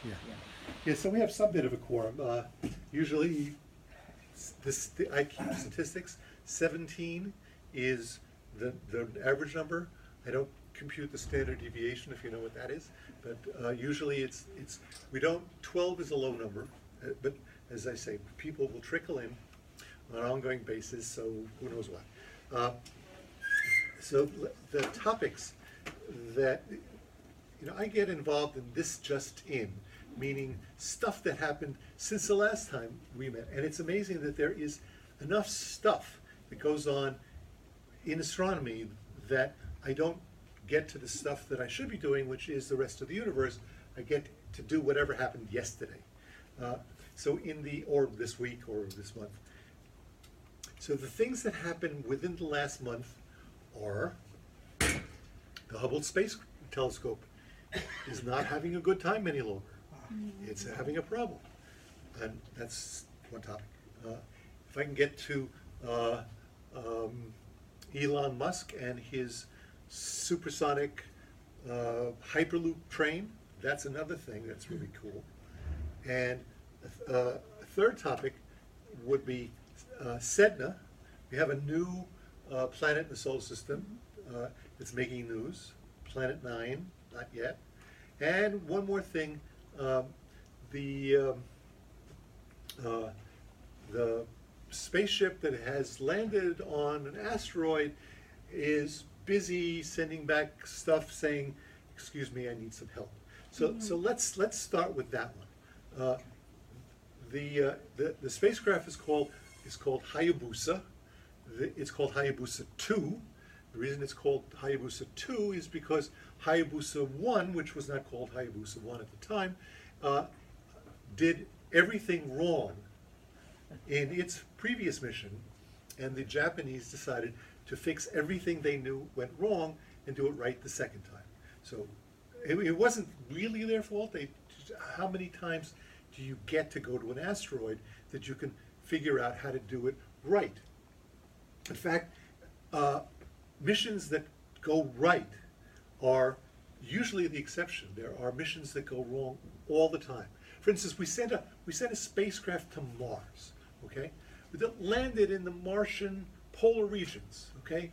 Yeah. Yeah, so we have some bit of a quorum. Usually, I keep statistics. 17 is the average number. I don't compute the standard deviation, if you know what that is. But usually it's we don't, 12 is a low number. But as I say, people will trickle in on an ongoing basis, so who knows what. So the topics that, I get involved in this just in, meaning stuff that happened since the last time we met. And it's amazing that there is enough stuff that goes on in astronomy that I don't get to the stuff that I should be doing, which is the rest of the universe. I get to do whatever happened yesterday. So or this week or this month. So the things that happened within the last month are the Hubble Space Telescope is not having a good time any longer. It's having a problem. And that's one topic. If I can get to Elon Musk and his supersonic Hyperloop train, that's another thing that's really cool. And a third topic would be Sedna. We have a new planet in the solar system that's making news, Planet 9, not yet. And one more thing, the spaceship that has landed on an asteroid is busy sending back stuff saying, "Excuse me, I need some help." So let's start with that one. The spacecraft is called Hayabusa. It's called Hayabusa 2. The reason it's called Hayabusa 2 is because Hayabusa 1, which was not called Hayabusa 1 at the time, did everything wrong in its previous mission, and the Japanese decided to fix everything they knew went wrong and do it right the second time. So it wasn't really their fault. How many times do you get to go to an asteroid that you can figure out how to do it right? In fact, missions that go right are usually the exception. There are missions that go wrong all the time. For instance, we sent a spacecraft to Mars, okay? It landed in the Martian polar regions, okay?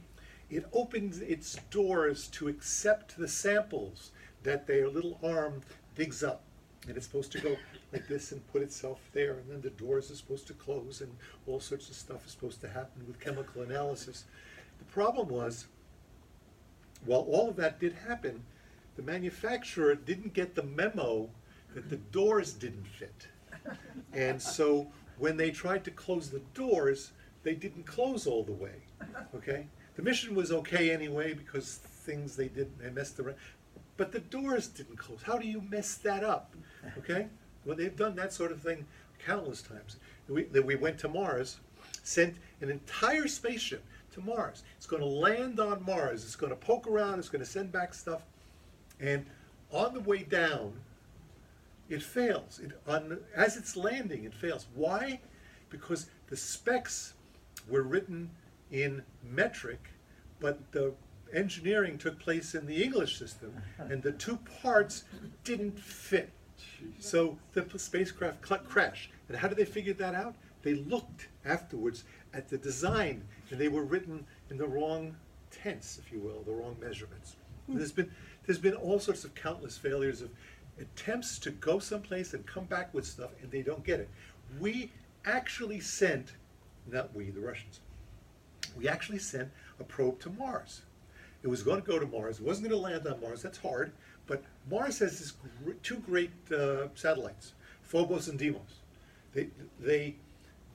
It opens its doors to accept the samples that their little arm digs up. And it's supposed to go like this and put itself there, and then the doors are supposed to close, and all sorts of stuff is supposed to happen with chemical analysis. The problem was, while all of that did happen, the manufacturer didn't get the memo that the doors didn't fit. And so when they tried to close the doors, they didn't close all the way, okay? The mission was okay anyway because things they messed around, but the doors didn't close. How do you mess that up, okay? Well, they've done that sort of thing countless times. We went to Mars, sent an entire spaceship to Mars. It's going to land on Mars. It's going to poke around. It's going to send back stuff. And on the way down, it fails. As it's landing, it fails. Why? Because the specs were written in metric, but the engineering took place in the English system, and the two parts didn't fit. So the spacecraft crashed. And how did they figure that out? They looked afterwards at the design, and they were written in the wrong tense, if you will, the wrong measurements. There's been all sorts of countless failures of attempts to go someplace and come back with stuff, and they don't get it. We actually sent, not we, the Russians, we actually sent a probe to Mars. It was going to go to Mars. It wasn't going to land on Mars. That's hard. But Mars has this two great satellites, Phobos and Deimos. They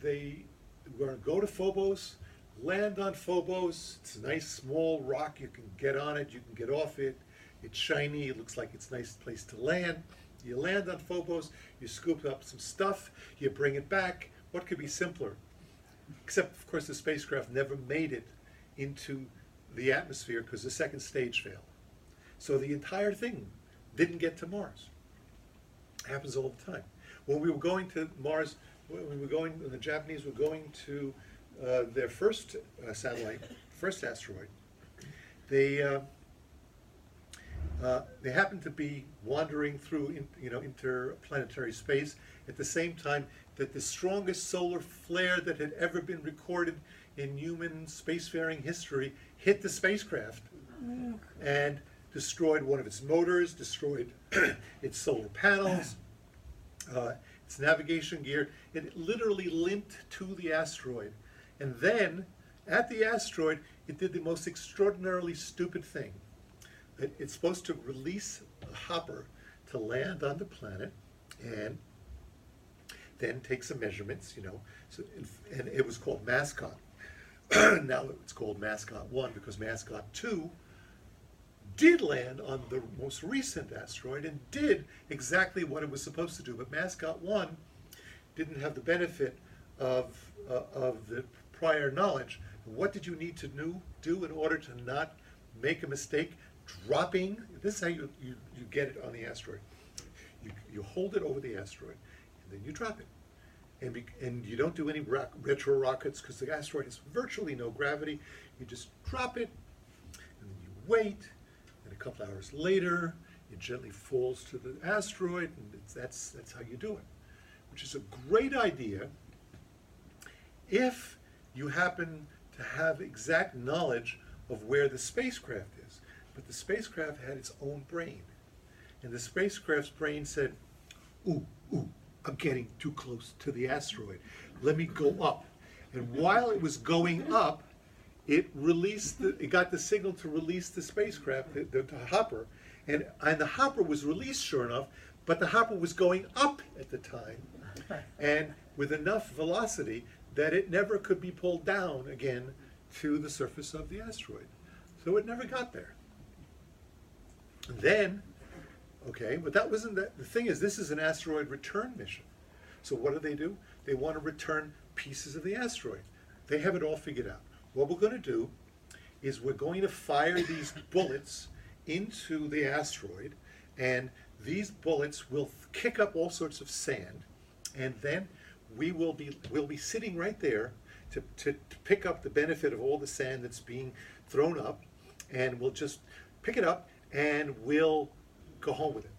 were going to go to Phobos, land on Phobos. It's a nice small rock. You can get on it. You can get off it. It's shiny. It looks like it's a nice place to land. You land on Phobos. You scoop up some stuff. You bring it back. What could be simpler? Except, of course, the spacecraft never made it into the atmosphere because the second stage failed. So the entire thing didn't get to Mars. It happens all the time. When we were going to Mars, when the Japanese were going to their first satellite, first asteroid, they They happened to be wandering through interplanetary space at the same time that the strongest solar flare that had ever been recorded in human spacefaring history hit the spacecraft and destroyed one of its motors, destroyed its solar panels, its navigation gear. It literally limped to the asteroid. And then, at the asteroid, it did the most extraordinarily stupid thing. It's supposed to release a hopper to land on the planet and then take some measurements, and it was called Mascot. Now it's called Mascot 1 because Mascot 2 did land on the most recent asteroid and did exactly what it was supposed to do. But Mascot 1 didn't have the benefit of the prior knowledge. What did you need to do in order to not make a mistake? Dropping, this is how you get it on the asteroid. You hold it over the asteroid, and then you drop it. And you don't do any retro rockets because the asteroid has virtually no gravity. You just drop it, and then you wait, and a couple hours later, it gently falls to the asteroid, and that's how you do it, which is a great idea if you happen to have exact knowledge of where the spacecraft is. But the spacecraft had its own brain. And the spacecraft's brain said, ooh, I'm getting too close to the asteroid. Let me go up. And while it was going up, it got the signal to release the spacecraft, the hopper. And the hopper was released, sure enough, but the hopper was going up at the time, and with enough velocity that it never could be pulled down again to the surface of the asteroid. So it never got there. Then, okay, but that wasn't that. The thing is, this is an asteroid return mission. So what do? They want to return pieces of the asteroid. They have it all figured out. What we're going to do is we're going to fire these bullets into the asteroid, and these bullets will kick up all sorts of sand, and then we'll be sitting right there to pick up the benefit of all the sand that's being thrown up, and we'll just pick it up and we'll go home with it.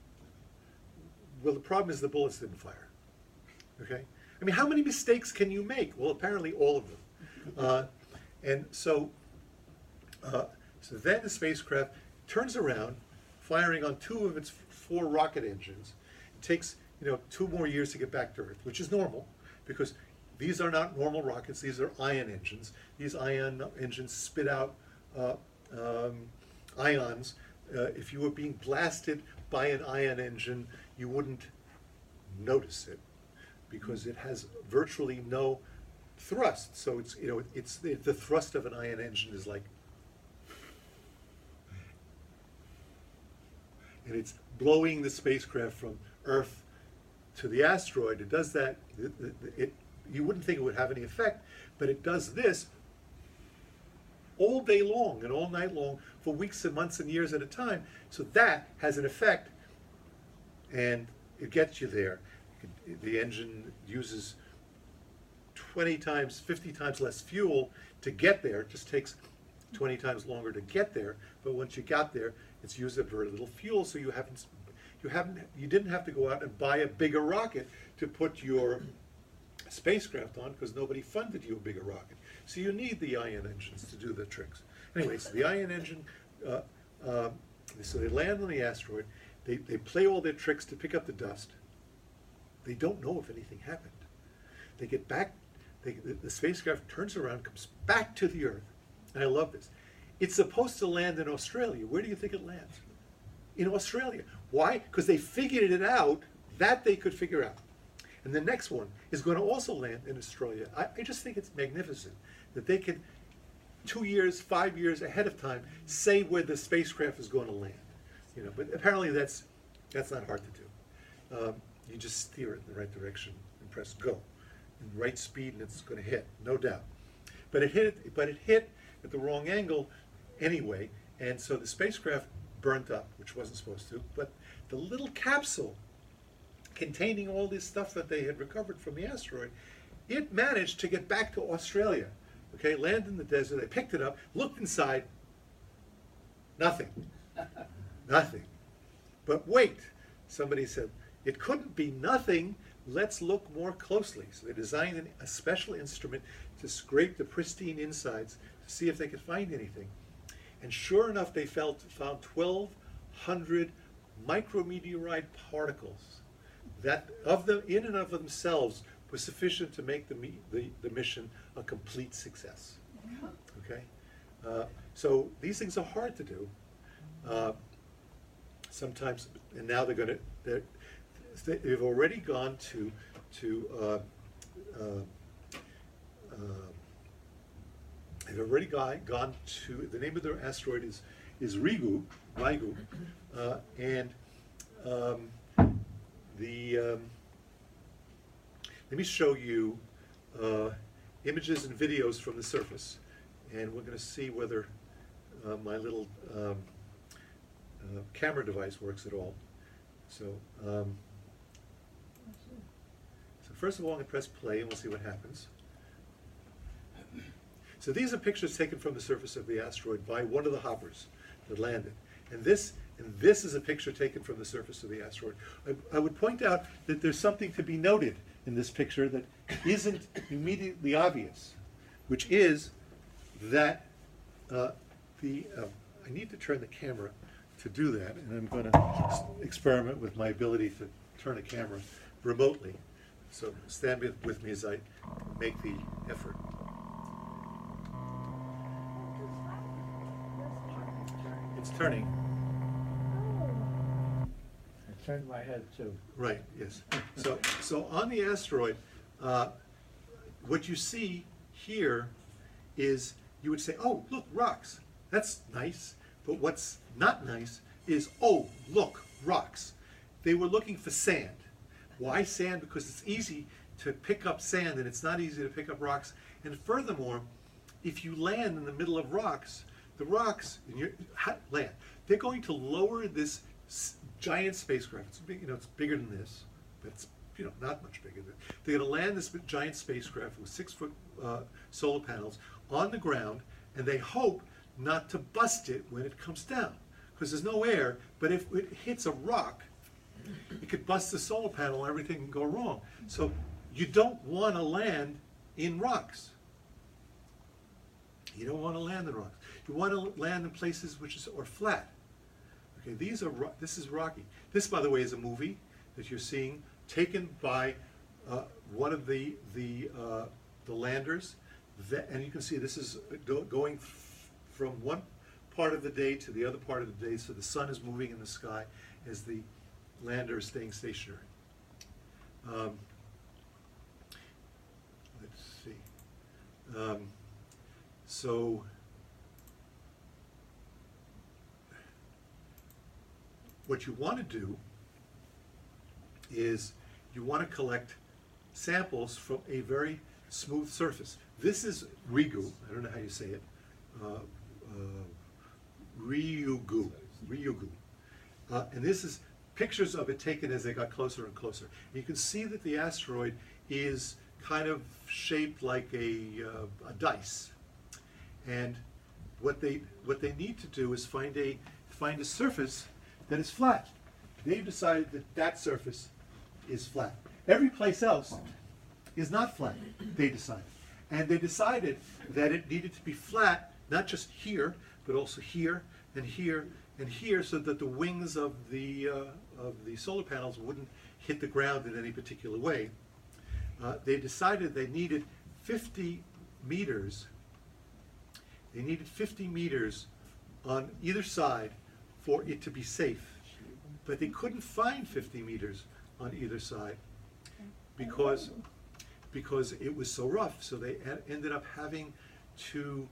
Well, the problem is the bullets didn't fire. Okay? I mean, how many mistakes can you make? Well, apparently all of them. And so then the spacecraft turns around, firing on 2 of its 4 rocket engines. It takes 2 more years to get back to Earth, which is normal, because these are not normal rockets. These are ion engines. These ion engines spit out ions. If you were being blasted by an ion engine, you wouldn't notice it because it has virtually no thrust. So it's the thrust of an ion engine is like, and it's blowing the spacecraft from Earth to the asteroid. It does that. You wouldn't think it would have any effect, but it does this all day long and all night long for weeks and months and years at a time. So that has an effect, and it gets you there. The engine uses 20 times, 50 times less fuel to get there. It just takes 20 times longer to get there. But once you got there, it's used up very little fuel, so you didn't have to go out and buy a bigger rocket to put your spacecraft on, because nobody funded you a bigger rocket. So you need the ion engines to do the tricks. Anyway, so the ion engine, so they land on the asteroid. They play all their tricks to pick up the dust. They don't know if anything happened. They get back, the spacecraft turns around, comes back to the Earth. And I love this. It's supposed to land in Australia. Where do you think it lands? In Australia. Why? Because they figured it out, that they could figure out. And the next one is going to also land in Australia. I just think it's magnificent that they could, 2 years, 5 years ahead of time, say where the spacecraft is going to land. But apparently that's not hard to do. You just steer it in the right direction and press go, in the right speed, and it's going to hit, no doubt. But it hit at the wrong angle anyway, and so the spacecraft burnt up, which wasn't supposed to. But the little capsule containing all this stuff that they had recovered from the asteroid, it managed to get back to Australia. Okay, land in the desert. They picked it up, looked inside, nothing. nothing. But wait, somebody said, it couldn't be nothing. Let's look more closely. So they designed a special instrument to scrape the pristine insides to see if they could find anything. And sure enough, they found 1,200 micrometeorite particles that, in and of themselves, was sufficient to make the mission a complete success. Okay, so these things are hard to do. Sometimes, and now they've already gone to the name of their asteroid is Ryugu, and let me show you images and videos from the surface, and we're going to see whether my little camera device works at all. So, so first of all, I'm going to press play, and we'll see what happens. So these are pictures taken from the surface of the asteroid by one of the hoppers that landed, and this is a picture taken from the surface of the asteroid. I would point out that there's something to be noted in this picture that isn't immediately obvious, which is that I need to turn the camera to do that, and I'm going to experiment with my ability to turn a camera remotely. So stand with me as I make the effort. It's turning. I turned my head too. Right, yes. So on the asteroid, what you see here is, you would say, oh, look, rocks. That's nice. But what's not nice is, oh, look, rocks. They were looking for sand. Why sand? Because it's easy to pick up sand and it's not easy to pick up rocks. And furthermore, if you land in the middle of rocks, the rocks in your land, they're going to lower this giant spacecraft. It's big, it's bigger than this, but it's not much bigger than. They're going to land this giant spacecraft with 6-foot solar panels on the ground, and they hope not to bust it when it comes down, because there's no air. But if it hits a rock, it could bust the solar panel and everything can go wrong. So you don't want to land in rocks. You don't want to land in rocks. You want to land in places which are flat. Okay, this is rocky. This, by the way, is a movie that you're seeing taken by one of the landers, and you can see this is going from one part of the day to the other part of the day. So the sun is moving in the sky as the lander is staying stationary. Let's see. So what you want to do is you want to collect samples from a very smooth surface. This is Ryugu. I don't know how you say it. Ryugu. And this is pictures of it taken as they got closer and closer. And you can see that the asteroid is kind of shaped like a dice. And what they need to do is find a surface that is flat. They've decided that surface is flat. Every place else is not flat, they decided. And they decided that it needed to be flat, not just here, but also here and here and here, so that the wings of the solar panels wouldn't hit the ground in any particular way. They decided they needed 50 meters. They needed 50 meters on either side for it to be safe. But they couldn't find 50 meters on either side because it was so rough. So they ended up having to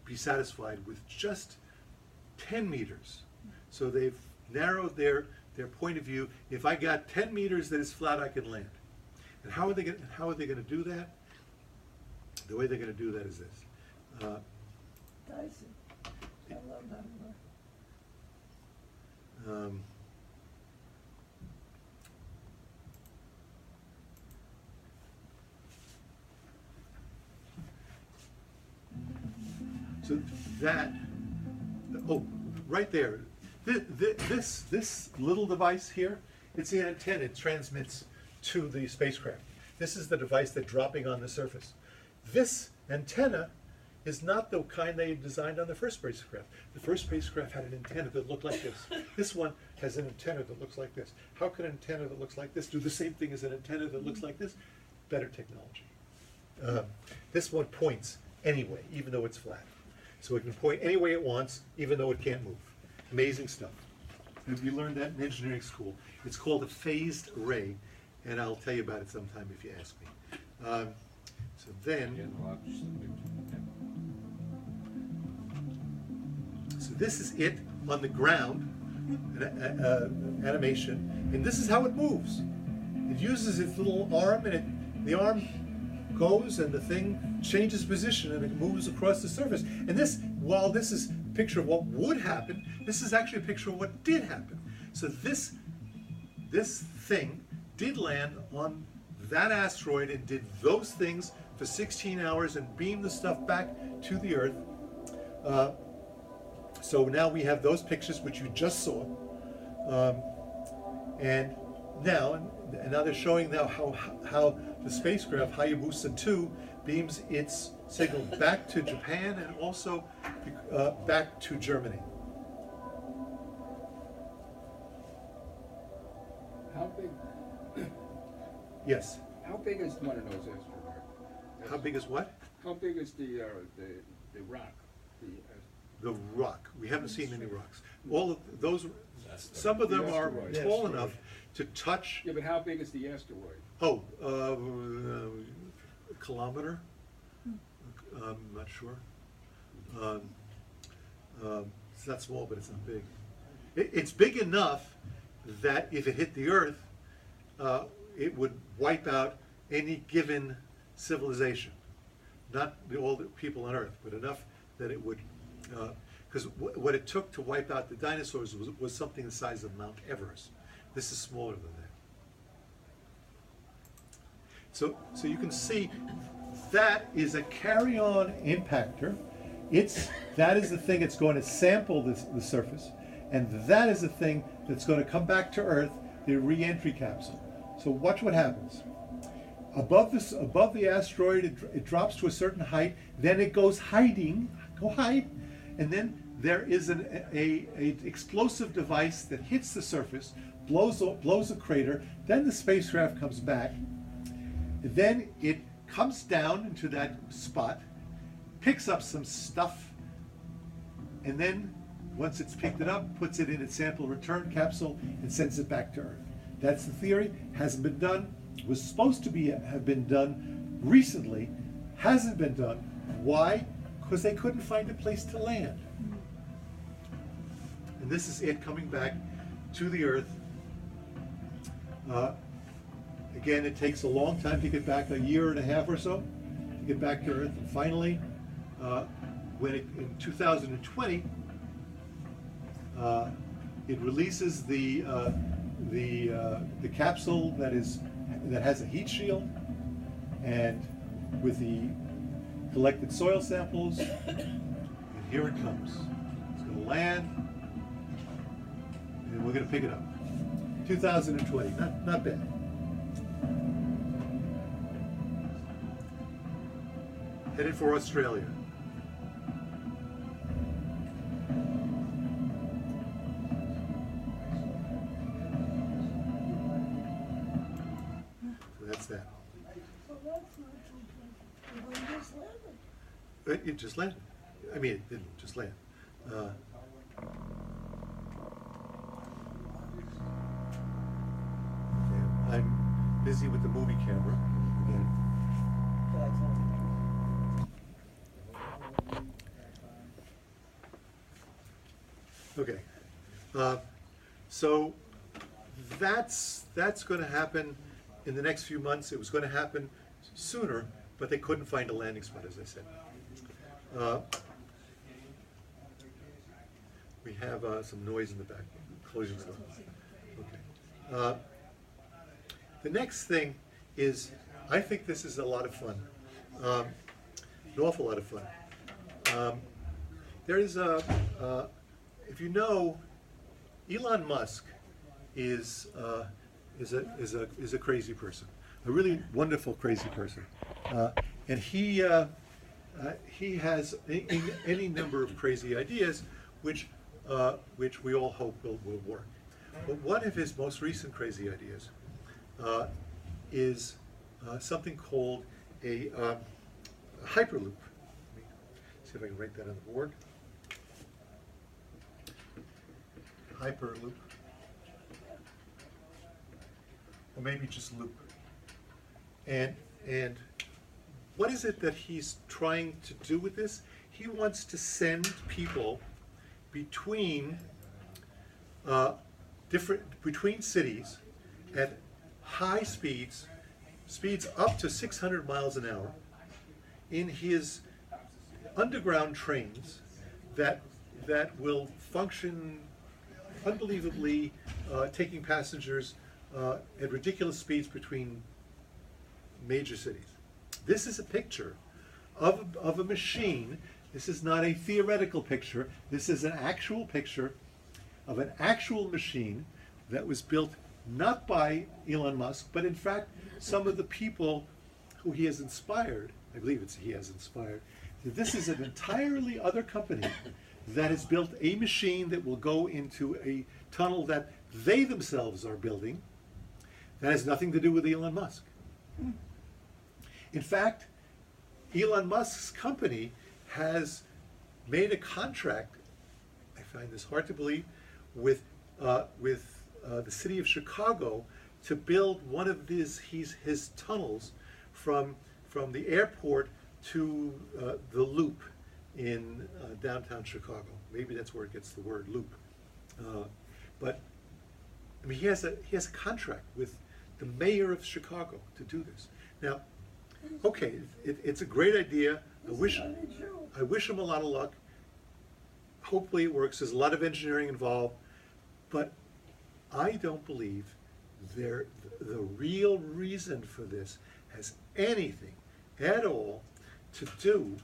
be satisfied with just 10 meters. So they've narrowed their point of view. If I got 10 meters that is flat, I can land. And how are they going to do that? The way they're going to do that is this. Dyson. I love that word. So that, oh, right there. This little device here, it's the antenna. It transmits to the spacecraft. This is the device that's dropping on the surface. This antenna is not the kind they designed on the first spacecraft. The first spacecraft had an antenna that looked like this. This one has an antenna that looks like this. How can an antenna that looks like this do the same thing as an antenna that looks like this? Better technology. This one points anyway, even though it's flat. So it can point any way it wants, even though it can't move. Amazing stuff. And we learned that in engineering school. It's called a phased array, and I'll tell you about it sometime if you ask me. So then, so this is it on the ground, animation, and this is how it moves. It uses its little arm, and the arm goes, and the thing changes position, and it moves across the surface. And this, while this is a picture of what would happen, this is actually a picture of what did happen. So this thing did land on that asteroid and did those things for 16 hours and beamed the stuff back to the Earth. So now we have those pictures which you just saw, and now they're showing now how the spacecraft Hayabusa 2 beams its signal back to Japan and also back to Germany. How big? Yes. How big is one of those asteroids? How big is what? How big is the rock? The rock. We haven't seen any rocks. All of those, some of them are Asteroid. tall enough to touch. Yeah, but how big is the asteroid? Oh, a kilometer. I'm not sure. It's not small, but it's not big. It's big enough that if it hit the Earth, it would wipe out any given civilization. Not all the people on Earth, but enough that it would, because what it took to wipe out the dinosaurs was something the size of Mount Everest. This is smaller than that. So you can see that is a carry-on impactor. That is the thing that's going to sample the surface, and that is the thing that's going to come back to Earth, the re-entry capsule. So watch what happens. Above the asteroid, it drops to a certain height. Then it goes hiding. Go hide, and then there is an explosive device that hits the surface, blows a crater. Then the spacecraft comes back. Then it comes down into that spot, picks up some stuff, and then once it's picked it up, puts it in its sample return capsule and sends it back to Earth. That's the theory. Hasn't been done. Was supposed to have been done recently. Hasn't been done. Why? Because they couldn't find a place to land. And this is it coming back to the Earth. Again, it takes a long time to get back, a year and a half or so, to get back to Earth. And finally, in 2020, it releases the capsule that has a heat shield, and with the collected soil samples, and here it comes. It's going to land, and we're going to pick it up. 2020, not bad. Headed for Australia. So that's that. Well, that's not complete. The one just landed. It just landed. I mean, it didn't just land. I'm busy with the movie camera again. Okay, so that's going to happen in the next few months. It was going to happen sooner, but they couldn't find a landing spot, as I said. We have some noise in the back. Closing stuff. Okay. The next thing is, I think this is a lot of fun, an awful lot of fun. There is if you know, Elon Musk is a crazy person, a really wonderful crazy person, and he has any number of crazy ideas, which we all hope will work. But one of his most recent crazy ideas is something called a Hyperloop. Let me see if I can write that on the board. Hyperloop. Or maybe just loop. And what is it that he's trying to do with this? He wants to send people between between cities at high speeds up to 600 miles an hour in his underground trains that will function unbelievably, taking passengers at ridiculous speeds between major cities. This is a picture of a machine. This is not a theoretical picture. This is an actual picture of an actual machine that was built not by Elon Musk, but in fact some of the people who he has inspired. I believe he has inspired. This is an entirely other company that has built a machine that will go into a tunnel that they themselves are building. That has nothing to do with Elon Musk. In fact, Elon Musk's company has made a contract, I find this hard to believe, with the city of Chicago to build one of his tunnels from the airport to the Loop in downtown Chicago. Maybe that's where it gets the word loop. But I mean, he has a contract with the mayor of Chicago to do this. Now, okay, it's a great idea. I wish him a lot of luck. Hopefully it works. There's a lot of engineering involved, but I don't believe the real reason for this has anything at all to do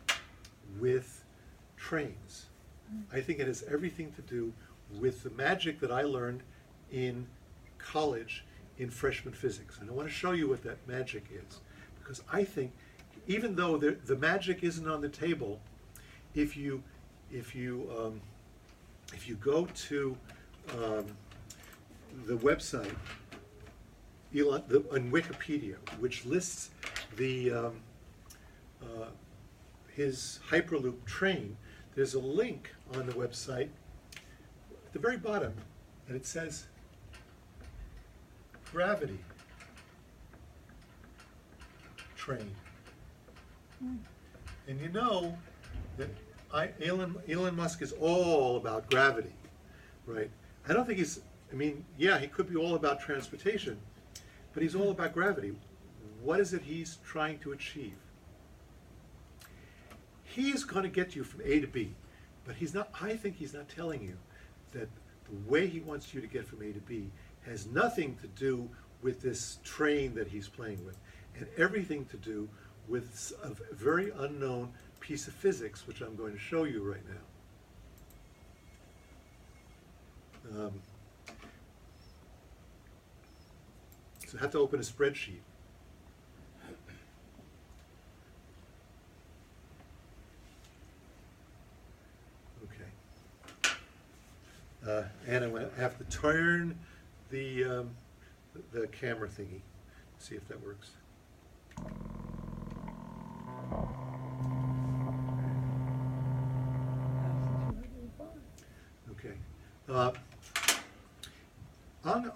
with trains. I think it has everything to do with the magic that I learned in college in freshman physics. And I want to show you what that magic is, because I think even though the magic isn't on the table, if you go to the website on Wikipedia, which lists his Hyperloop train, there's a link on the website at the very bottom, and it says gravity train. And you know that Elon Musk is all about gravity, right? I don't think I mean, yeah, he could be all about transportation, but he's all about gravity. What is it he's trying to achieve? He is going to get you from A to B, but I think he's not telling you that the way he wants you to get from A to B has nothing to do with this train that he's playing with, and everything to do with a very unknown piece of physics, which I'm going to show you right now. So I have to open a spreadsheet. Okay. And I'm going to have to turn the camera thingy, see if that works. Okay.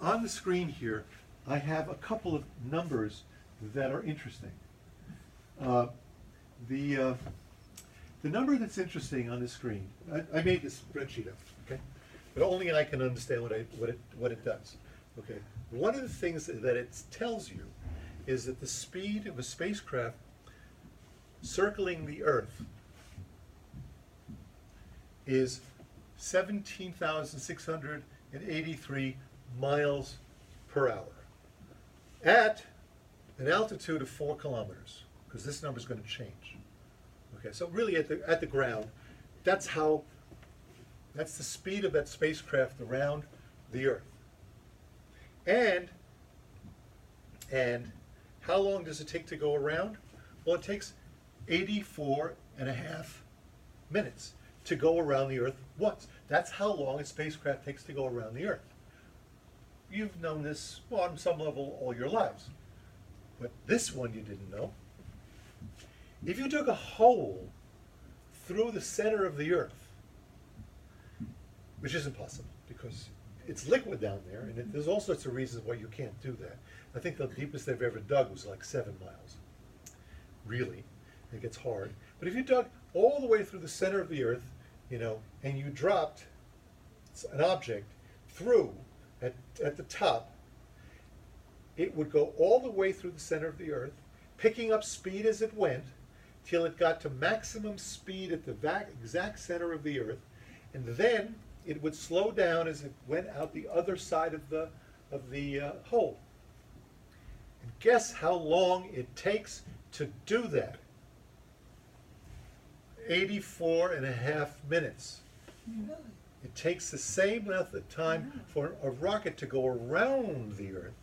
On the screen here, I have a couple of numbers that are interesting. The number that's interesting on the screen, I made this spreadsheet up, okay? But only I can understand what it does. Okay. One of the things that it tells you is that the speed of a spacecraft circling the Earth is 17,683 miles per hour at an altitude of 4 kilometers, because this number is going to change. Okay, so really at the ground, that's how That's the speed of that spacecraft around the Earth. And how long does it take to go around? Well, it takes 84.5 minutes to go around the Earth once. That's how long a spacecraft takes to go around the Earth. You've known this, well, on some level all your lives. But this one you didn't know. If you dug a hole through the center of the Earth, which isn't possible because it's liquid down there, and there's all sorts of reasons why you can't do that. I think the deepest they've ever dug was like 7 miles. Really, it gets hard. But if you dug all the way through the center of the Earth, you know, and you dropped an object through at the top, it would go all the way through the center of the Earth, picking up speed as it went, till it got to maximum speed at the exact center of the Earth, and then it would slow down as it went out the other side of the hole. And guess how long it takes to do that? 84.5 minutes. Really? It takes the same length of time for a rocket to go around the Earth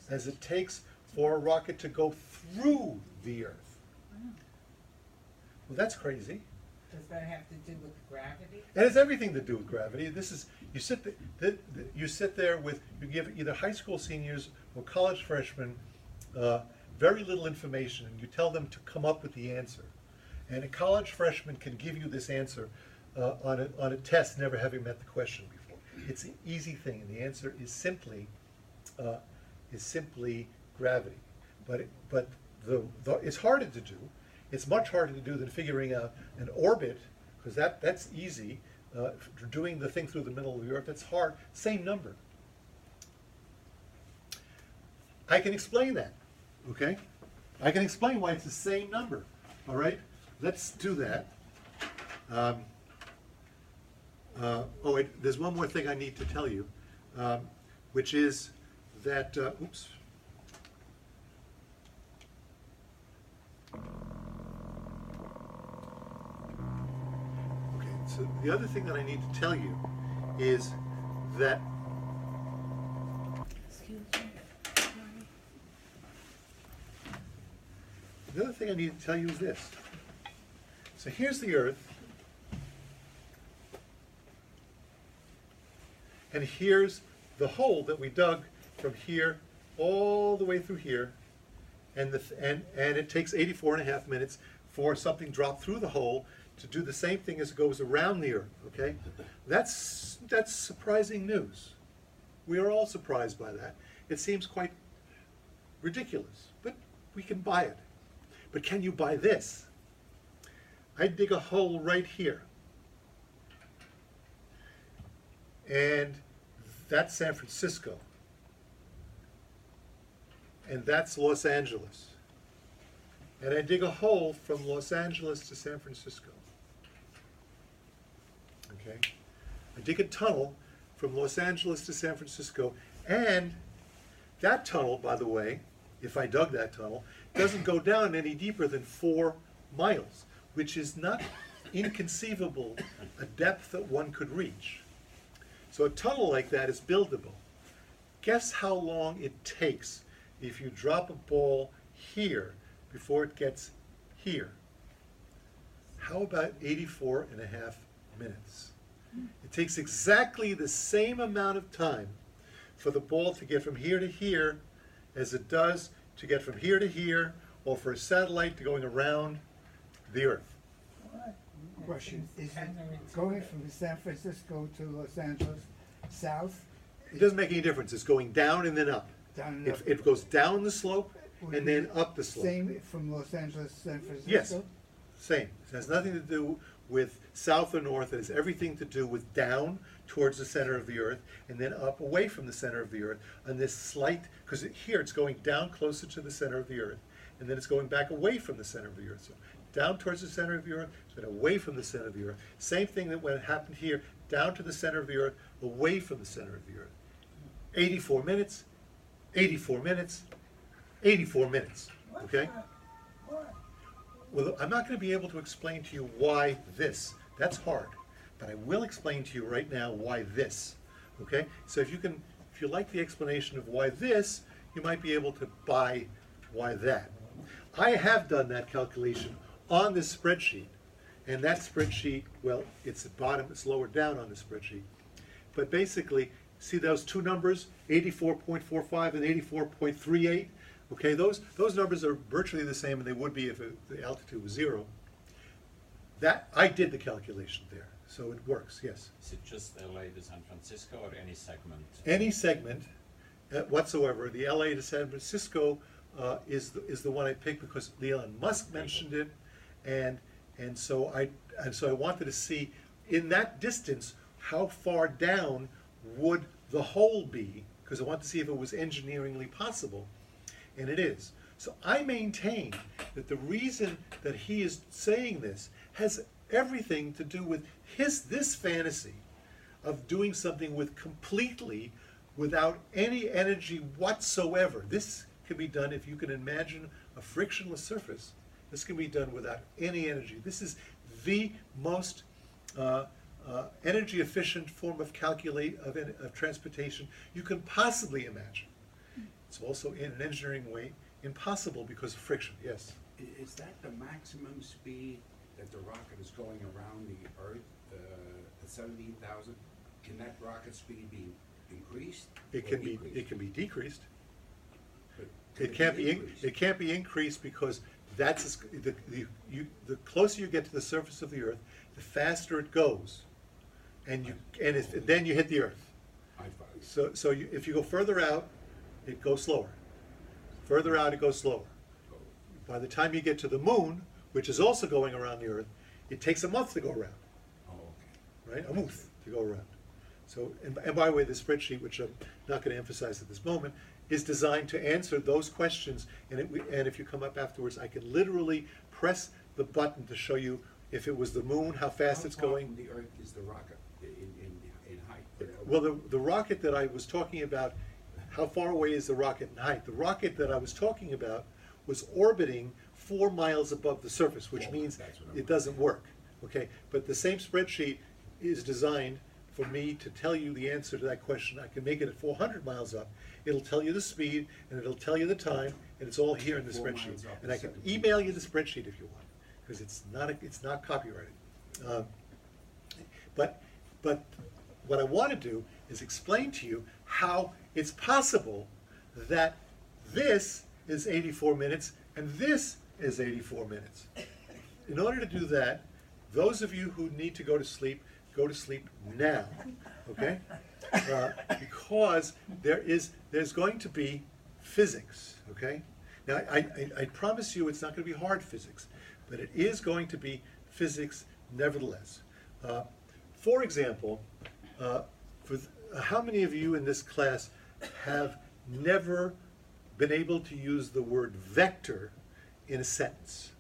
as it takes for a rocket to go through the Earth. Well, that's crazy. Does that have to do with gravity? It has everything to do with gravity. This is, you sit there with, you give either high school seniors or college freshmen very little information, and you tell them to come up with the answer. And a college freshman can give you this answer on a test, never having met the question before. It's an easy thing, and the answer is simply gravity. But it's harder to do. It's much harder to do than figuring out an orbit, because that's easy. Doing the thing through the middle of the Earth, that's hard. Same number. I can explain that, okay? I can explain why it's the same number, all right? Let's do that. There's one more thing I need to tell you, which is that, oops. Okay, so the other thing that I need to tell you is that the other thing I need to tell you is this. So here's the Earth, and here's the hole that we dug from here all the way through here, and it takes 84.5 minutes for something dropped through the hole to do the same thing as it goes around the Earth. Okay, that's surprising news. We are all surprised by that. It seems quite ridiculous, but we can buy it. But can you buy this? I dig a hole right here, and that's San Francisco, and that's Los Angeles, and I dig a hole from Los Angeles to San Francisco. Okay, I dig a tunnel from Los Angeles to San Francisco, and that tunnel, by the way, if I dug that tunnel, doesn't go down any deeper than 4 miles, which is not inconceivable a depth that one could reach. So a tunnel like that is buildable. Guess how long it takes if you drop a ball here before it gets here? How about 84.5 minutes? It takes exactly the same amount of time for the ball to get from here to here as it does to get from here to here, or for a satellite to going around the Earth. Question, is it going from San Francisco to Los Angeles south? It doesn't make any difference. It's going down and then up. Down and up? It goes down the slope Would and it then be up the slope. Same from Los Angeles to San Francisco? Yes, same. It has nothing to do with south or north. It has everything to do with down towards the center of the Earth and then up away from the center of the Earth on this slight, because here it's going down closer to the center of the Earth, and then it's going back away from the center of the Earth. So down towards the center of the Earth, then away from the center of the Earth. Same thing that when it happened here, down to the center of the Earth, away from the center of the Earth. 84 minutes, 84 minutes, 84 minutes, okay? What? Well, I'm not going to be able to explain to you why this. That's hard. But I will explain to you right now why this, okay? So if you like the explanation of why this, you might be able to buy why that. I have done that calculation on this spreadsheet, and that spreadsheet, well, it's at bottom, it's lower down on the spreadsheet. But basically, see those two numbers, 84.45 and 84.38? Okay, those numbers are virtually the same, and they would be if the altitude was 0. That, I did the calculation there, so it works, yes. Is it just LA to San Francisco or any segment? Any segment whatsoever. The LA to San Francisco is the one I picked because Elon Musk mentioned it, and so I wanted to see in that distance how far down would the hole be, because I wanted to see if it was engineeringly possible, and it is. So I maintain that the reason that he is saying this has everything to do with this fantasy of doing something completely without any energy whatsoever. This can be done if you can imagine a frictionless surface. This can be done without any energy. This is the most energy efficient form of transportation you can possibly imagine. It's also in an engineering way impossible because of friction. Yes? Is that the maximum speed that the rocket is going around the Earth at 17,000? Can that rocket speed be increased? It can be decreased. But It can't be increased because that's the closer you get to the surface of the Earth, the faster it goes, and then you hit the Earth. I follow you. So if you go further out, it goes slower. Further out, it goes slower. By the time you get to the Moon, which is also going around the Earth, it takes a month to go around. Oh, okay. Right? A month to go around. So, and by the way, the spreadsheet, which I'm not going to emphasize at this moment, is designed to answer those questions. And if you come up afterwards, I can literally press the button to show you if it was the Moon, how fast it's going. How far from the Earth is the rocket in height? Well, the rocket that I was talking about, how far away is the rocket in height? The rocket that I was talking about was orbiting 4 miles above the surface, which means it doesn't work. Okay, but the same spreadsheet is designed for me to tell you the answer to that question. I can make it at 400 miles up. It'll tell you the speed, and it'll tell you the time, and it's all here in the 4 spreadsheet. miles up And I is can 17. email you the spreadsheet if you want, because it's not copyrighted. But what I want to do is explain to you how it's possible that this is 84 minutes and this is 84 minutes. In order to do that, those of you who need to go to sleep now, okay? Because there's going to be physics, okay? Now, I promise you it's not going to be hard physics, but it is going to be physics nevertheless. For example, how many of you in this class have never been able to use the word vector in a sentence?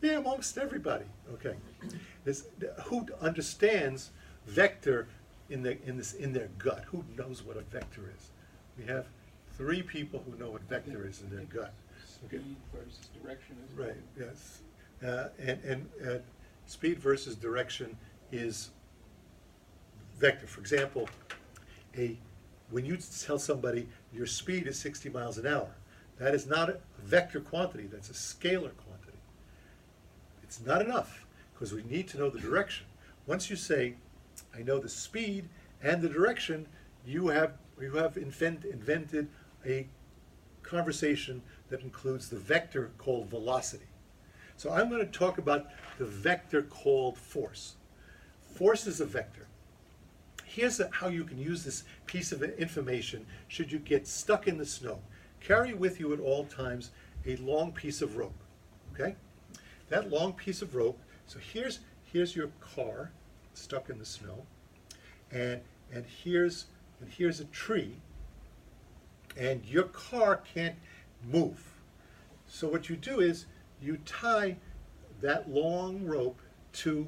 Yeah, amongst everybody. Okay, who understands vector in their gut? Who knows what a vector is? We have 3 people who know what vector is in their gut. Okay. Speed versus direction is Right. Yes, and speed versus direction is vector. For example, when you tell somebody your speed is 60 miles an hour, that is not a vector quantity, that's a scalar quantity. It's not enough, because we need to know the direction. Once you say, I know the speed and the direction, you have invented a conversation that includes the vector called velocity. So I'm going to talk about the vector called force. Force is a vector. Here's how you can use this piece of information should you get stuck in the snow. Carry with you at all times a long piece of rope, okay? That long piece of rope, so here's your car stuck in the snow, and here's a tree, and your car can't move. So what you do is you tie that long rope to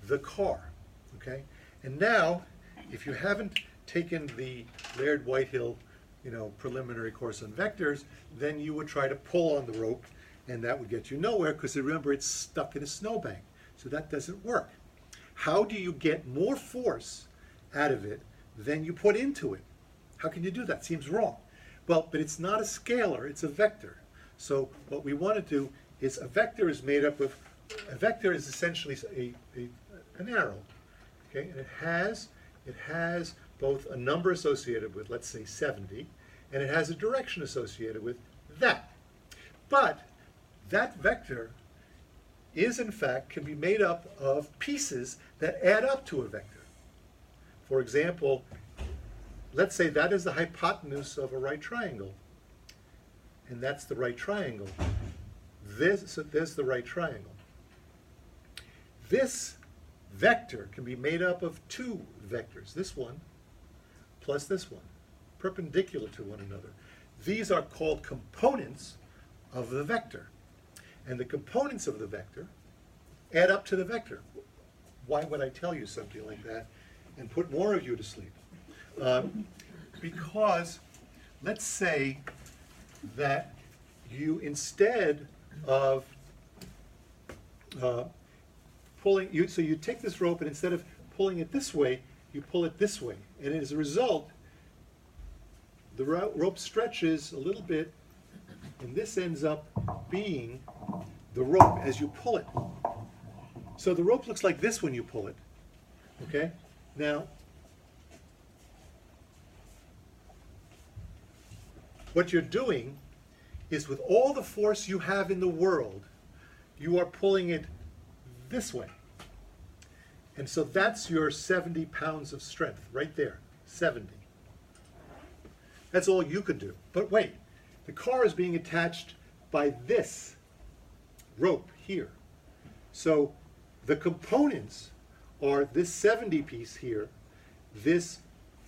the car, okay? And now, if you haven't taken the Laird Whitehill, preliminary course on vectors, then you would try to pull on the rope, and that would get you nowhere, because remember, it's stuck in a snowbank. So that doesn't work. how do you get more force out of it than you put into it? How can you do that? Seems wrong. Well, but it's not a scalar, it's a vector. So what we want to do is a vector is made up of, a vector is essentially an arrow, okay? And it has both a number associated with, let's say 70, and it has a direction associated with that. But that vector is in fact, can be made up of pieces that add up to a vector. For example, let's say that is the hypotenuse of a right triangle, and that's the right triangle. So there's the right triangle. This vector can be made up of two vectors, this one plus this one, perpendicular to one another. These are called components of the vector. And the components of the vector add up to the vector. Why would I tell you something like that and put more of you to sleep? Because let's say that you, instead of pulling, so you take this rope and instead of pulling it this way, you pull it this way. And as a result, the rope stretches a little bit, and this ends up being the rope as you pull it. So the rope looks like this when you pull it, okay? Now, what you're doing is with all the force you have in the world, you are pulling it this way. And so that's your 70 pounds of strength right there, 70. That's all you could do. But wait, the car is being attached by this rope here. So the components are this 70 piece here, this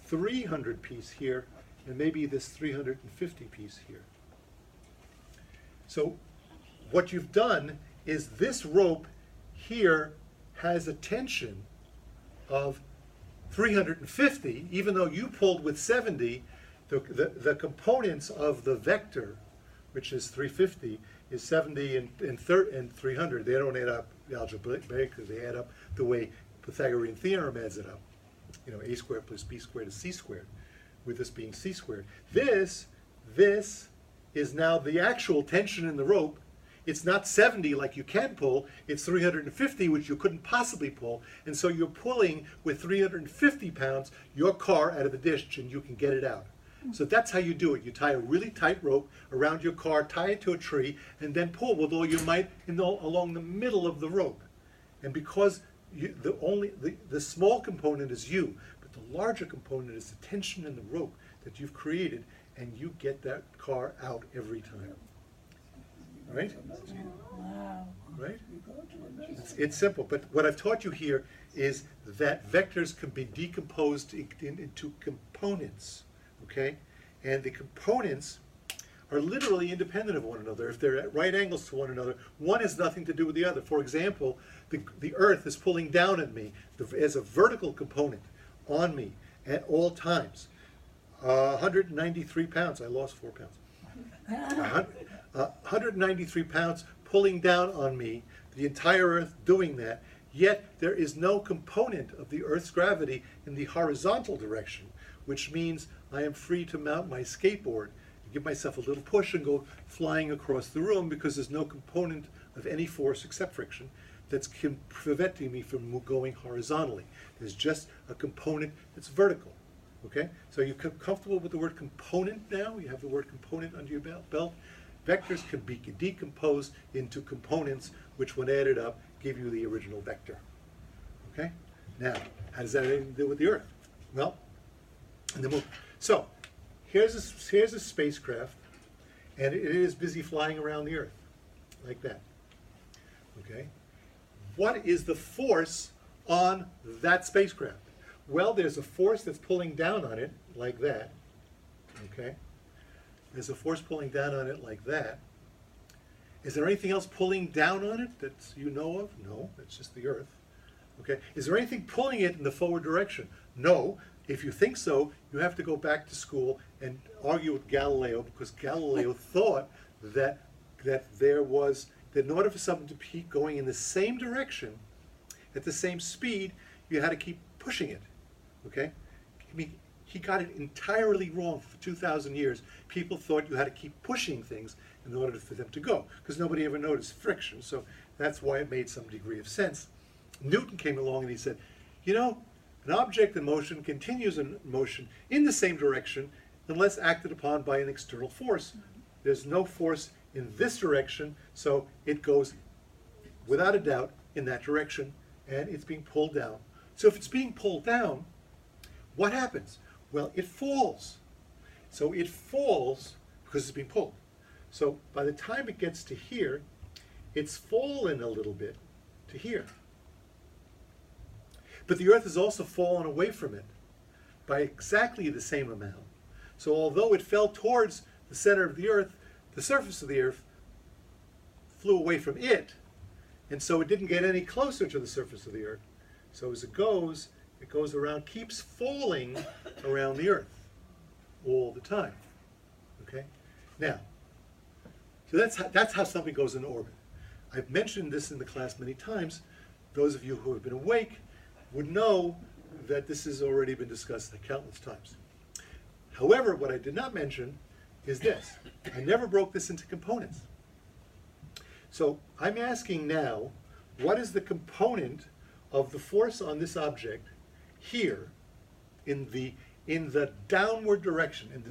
300 piece here, and maybe this 350 piece here. So what you've done is this rope here has a tension of 350, even though you pulled with 70, the components of the vector, which is 350, is 70 and 300. They don't add up algebraically, they add up the way Pythagorean theorem adds it up. You know, a squared plus b squared is c squared, with this being c squared. This is now the actual tension in the rope. It's not 70 like you can pull, it's 350 which you couldn't possibly pull, and so you're pulling with 350 pounds your car out of the ditch and you can get it out. So that's how you do it. You tie a really tight rope around your car, tie it to a tree, and then pull with all your might along the middle of the rope. And because the small component is you, but the larger component is the tension in the rope that you've created, and you get that car out every time. Right? Wow. Right? It's simple, but what I've taught you here is that vectors can be decomposed into components, okay? And the components are literally independent of one another. If they're at right angles to one another, one has nothing to do with the other. For example, the Earth is pulling down at me as a vertical component on me at all times. 193 pounds. I lost 4 pounds. 193 pounds pulling down on me, the entire Earth doing that, yet there is no component of the Earth's gravity in the horizontal direction, which means I am free to mount my skateboard, give myself a little push and go flying across the room because there's no component of any force except friction that's preventing me from going horizontally. There's just a component that's vertical. Okay? So you're comfortable with the word component now? You have the word component under your belt? Vectors can be decomposed into components, which when added up, give you the original vector. Okay? Now, how does that have anything to do with the Earth? Well, and then so, here's a spacecraft, and it is busy flying around the Earth, like that. Okay? What is the force on that spacecraft? Well, there's a force that's pulling down on it, like that. Okay? There's a force pulling down on it like that. Is there anything else pulling down on it that you know of? No, it's just the Earth. Okay? Is there anything pulling it in the forward direction? No. If you think so, you have to go back to school and argue with Galileo, because Galileo thought that in order for something to be going in the same direction, at the same speed, you had to keep pushing it, okay? I mean, he got it entirely wrong for 2,000 years. People thought you had to keep pushing things in order for them to go, because nobody ever noticed friction, so that's why it made some degree of sense. Newton came along and he said, you know, an object in motion continues in motion in the same direction unless acted upon by an external force. There's no force in this direction, so it goes without a doubt in that direction, and it's being pulled down. So if it's being pulled down, what happens? Well, it falls. So it falls because it's being pulled. So by the time it gets to here, it's fallen a little bit to here. But the Earth has also fallen away from it by exactly the same amount. So although it fell towards the center of the Earth, the surface of the Earth flew away from it, and so it didn't get any closer to the surface of the Earth. So as it goes around, keeps falling around the Earth all the time. Okay? Now, so that's how something goes in orbit. I've mentioned this in the class many times. Those of you who have been awake would know that this has already been discussed countless times. However, what I did not mention is this. I never broke this into components. So I'm asking now, what is the component of the force on this object here in the downward direction, in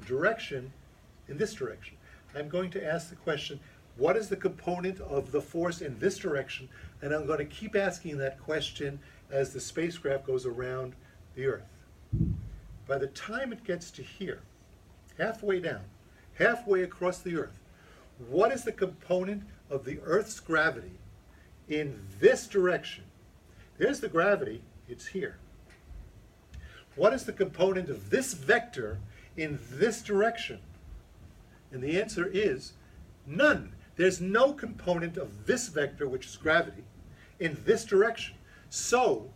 this direction? I'm going to ask the question, what is the component of the force in this direction? And I'm going to keep asking that question as the spacecraft goes around the Earth. By the time it gets to here, halfway down, halfway across the Earth, what is the component of the Earth's gravity in this direction? There's the gravity, it's here. What is the component of this vector in this direction? And the answer is none. There's no component of this vector, which is gravity, in this direction. So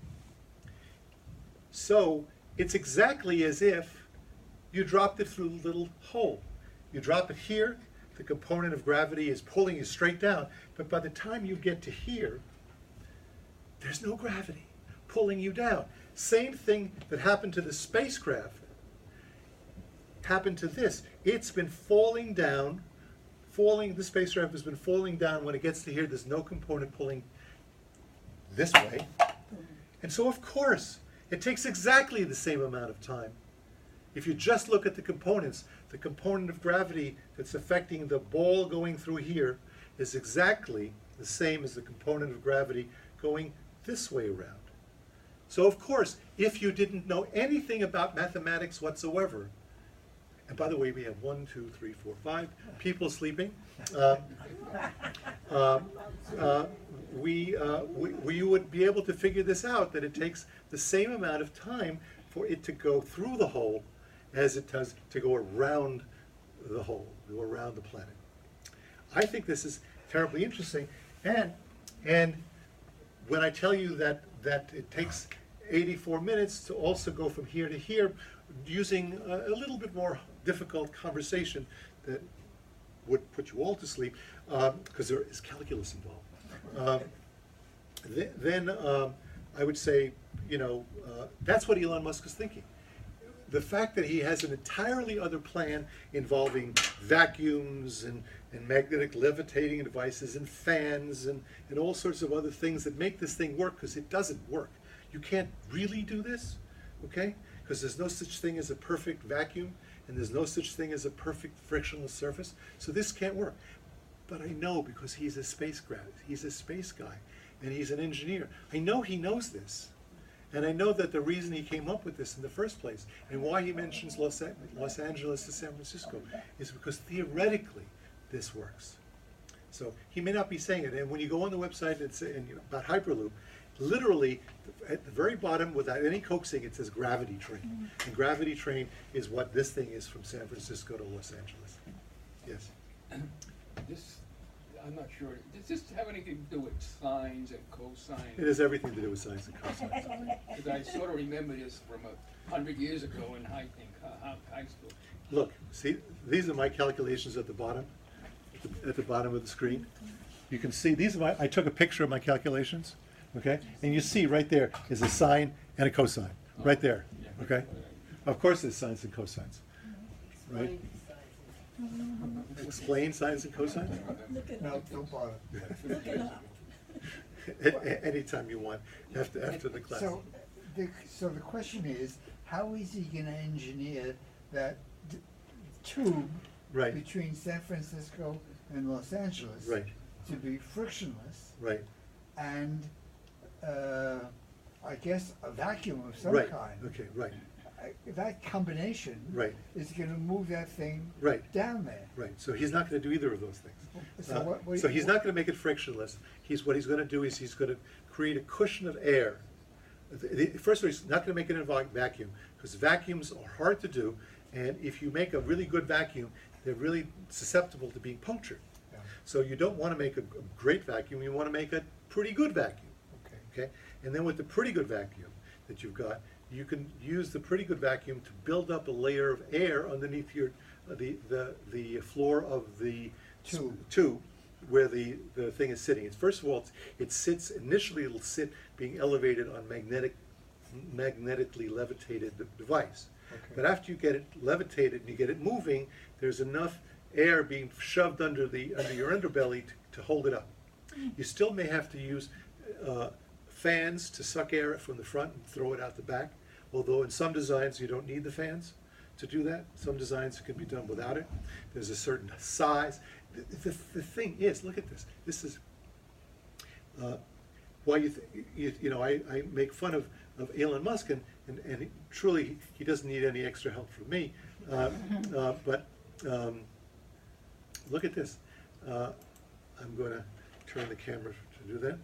it's exactly as if you dropped it through a little hole. You drop it here, the component of gravity is pulling you straight down, but by the time you get to here, there's no gravity pulling you down. Same thing that happened to the spacecraft happened to this. It's been falling down, the spacecraft has been falling down. When it gets to here, there's no component pulling this way. And so, of course, it takes exactly the same amount of time. If you just look at the components, the component of gravity that's affecting the ball going through here is exactly the same as the component of gravity going this way around. So, of course, if you didn't know anything about mathematics whatsoever, and by the way, we have 1, 2, 3, 4, 5 people sleeping. We would be able to figure this out, that it takes the same amount of time for it to go through the hole as it does to go around the hole, go around the planet. I think this is terribly interesting, and when I tell you that it takes 84 minutes to also go from here to here, using a little bit more difficult conversation that would put you all to sleep, because there is calculus involved. Then I would say, that's what Elon Musk is thinking. The fact that he has an entirely other plan involving vacuums and magnetic levitating devices and fans and all sorts of other things that make this thing work, because it doesn't work. You can't really do this, okay? Because there's no such thing as a perfect vacuum, and there's no such thing as a perfect frictionless surface, so this can't work. But I know, because he's a space guy, and he's an engineer. I know he knows this, and I know that the reason he came up with this in the first place, and why he mentions Los Angeles to San Francisco, is because theoretically this works. So he may not be saying it, and when you go on the website about Hyperloop, literally at the very bottom, without any coaxing, it says gravity train. And gravity train is what this thing is from San Francisco to Los Angeles. Yes? This, I'm not sure, does this have anything to do with sines and cosines? It has everything to do with science and cosines. Because I sort of remember this from 100 years ago in high school. Look, see, these are my calculations at the bottom of the screen. You can see, I took a picture of my calculations. okay? And you see right there is a sine and a cosine, right there, okay? Of course there's sines and cosines, right? Explain sines and cosines? Look it No, up, don't bother. look it up. Anytime you want, after the class. So the question is, how is he gonna engineer that tube Right. between San Francisco and Los Angeles Right, to be frictionless right, and, I guess, a vacuum of some right, kind? okay, right, That combination Right. is gonna move that thing Right. down there. right. So he's not gonna do either of those things. So what So he's not gonna make it frictionless. What he's gonna do is he's gonna create a cushion of air. First of all, he's not gonna make it in a vacuum, because vacuums are hard to do, and if you make a really good vacuum, they're really susceptible to being punctured. Yeah. So you don't wanna make a great vacuum, you wanna make a pretty good vacuum. Okay. Okay, and then with the pretty good vacuum that you've got, you can use the pretty good vacuum to build up a layer of air underneath your the floor of the tube where the thing is sitting. It's, first of all, it sits initially. It'll sit being elevated on magnetically levitated device. Okay. But after you get it levitated and you get it moving, there's enough air being shoved under your underbelly to hold it up. You still may have to use fans to suck air from the front and throw it out the back, although in some designs you don't need the fans to do that. Some designs can be done without it. There's a certain size. The thing is, look at this. This is why I make fun of Elon Musk, and truly he doesn't need any extra help from me. But look at this. I'm going to turn the camera to do that.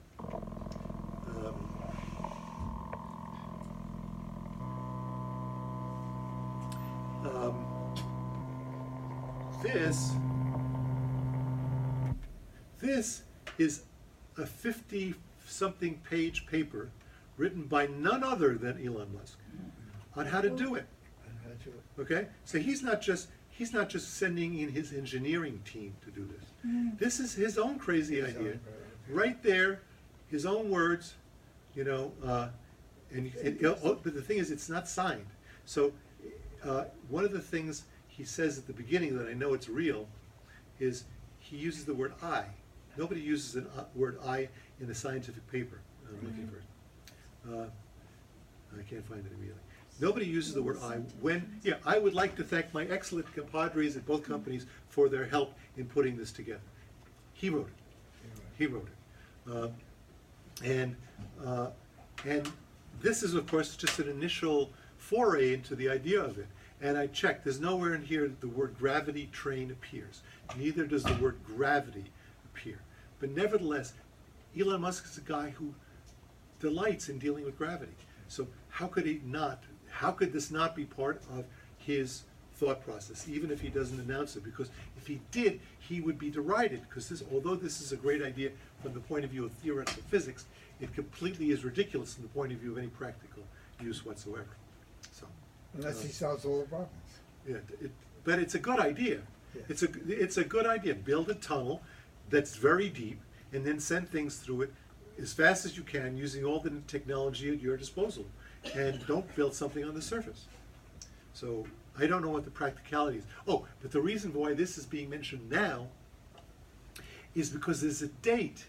This is a 50-something page paper written by none other than Elon Musk on how to do it. Okay, so he's not just sending in his engineering team to do this. This is his own crazy idea, right there, his own words, but the thing is, it's not signed. So one of the things he says at the beginning that I know it's real is he uses the word I. Nobody uses the word I in a scientific paper. I'm looking for it. I can't find it immediately. Nobody uses the word I I would like to thank my excellent compadres at both companies for their help in putting this together. He wrote it. He wrote it. And this is, of course, just an initial foray into the idea of it. And I checked. There's nowhere in here that the word gravity train appears. Neither does the word gravity appear. But nevertheless, Elon Musk is a guy who delights in dealing with gravity. So how could this not be part of his thought process, even if he doesn't announce it? Because if he did, he would be derided, because although this is a great idea from the point of view of theoretical physics, it completely is ridiculous from the point of view of any practical use whatsoever. So, Unless he solves all the problems. yeah, but it's a good idea. Yeah. It's a good idea. Build a tunnel that's very deep, and then send things through it as fast as you can, using all the technology at your disposal, and don't build something on the surface. So I don't know what the practicality is. Oh, but the reason why this is being mentioned now is because there's a date,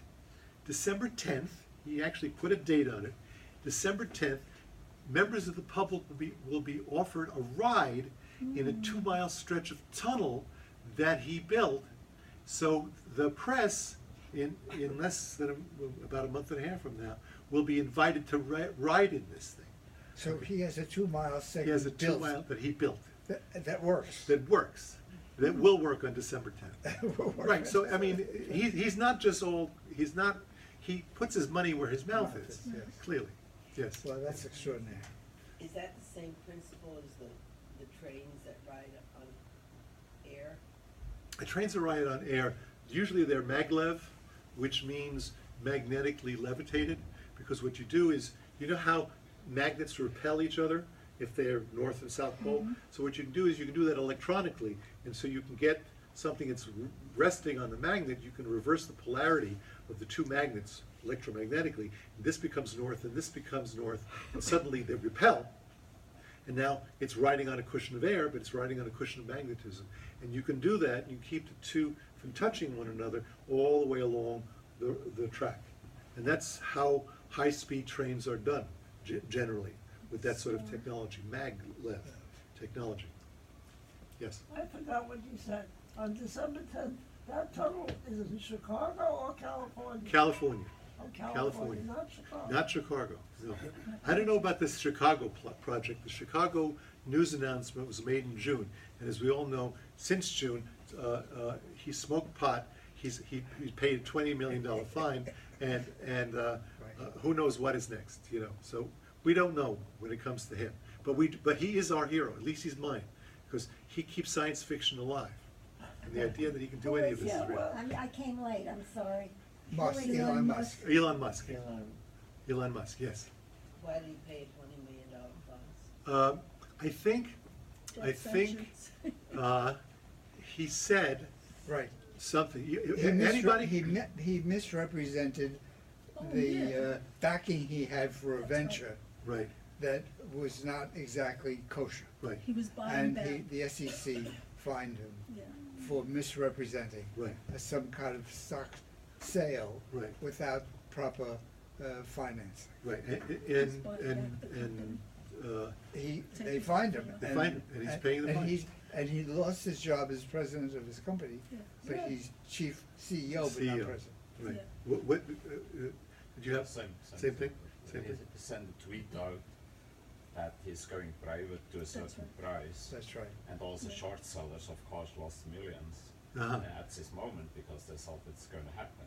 December 10th. He actually put a date on it. December 10th, members of the public will be offered a ride in a 2-mile stretch of tunnel that he built. So the press, in less than about a month and a half from now, will be invited to ride in this thing. So he has a 2-mile segment. He has a built 2-mile that he built. That works. That works. That will work on December 10th. Will work. Right. So I mean, he's not just old. He's not. He puts his money where his mouth is. Yes. Clearly. Yes. Well, that's extraordinary. Is that the same principle as the trains that ride on air? The trains that ride on air, usually they're maglev, which means magnetically levitated, because what you do is, you know how magnets repel each other if they're north and south pole? So what you can do is you can do that electronically, and so you can get something that's resting on the magnet. You can reverse the polarity of the two magnets electromagnetically. This becomes north and this becomes north, and suddenly they repel. And now it's riding on a cushion of air, but it's riding on a cushion of magnetism. And you can do that, and you keep the two from touching one another all the way along the track. And that's how high-speed trains are done, generally, with that sort of technology, maglev technology. Yes? I forgot what you said. On December 10th, that tunnel is in Chicago or California? California. Oh, California, California. not Chicago. Not Chicago, no. I don't know about this Chicago project. The Chicago news announcement was made in June, and as we all know, since June, he smoked pot. He paid a $20 million fine, and who knows what is next, you know. So we don't know when it comes to him. But he is our hero. At least he's mine, because he keeps science fiction alive. And the idea that he can do any of this is real. I came late, I'm sorry. Musk, Who is Elon Musk. Elon Musk. Elon Musk, yes. Why did he pay $20 million fines? I think he said Right. something. Anybody? Anybody? He misrepresented the backing he had for a venture Right, that was not exactly kosher. right, He was buying back. The SEC fined him Yeah. for misrepresenting right, some kind of stock sale right, without proper financing. right. They fined him. They fined him, and he's paying the fine. And he lost his job as president of his company, but he's chief CEO, but not CEO. president. Right. Yeah. What did you have? Same thing? Same thing? He sent a tweet out that he's going private to a certain price. That's right. And also short sellers, of course, lost millions at this moment because they thought it's going to happen.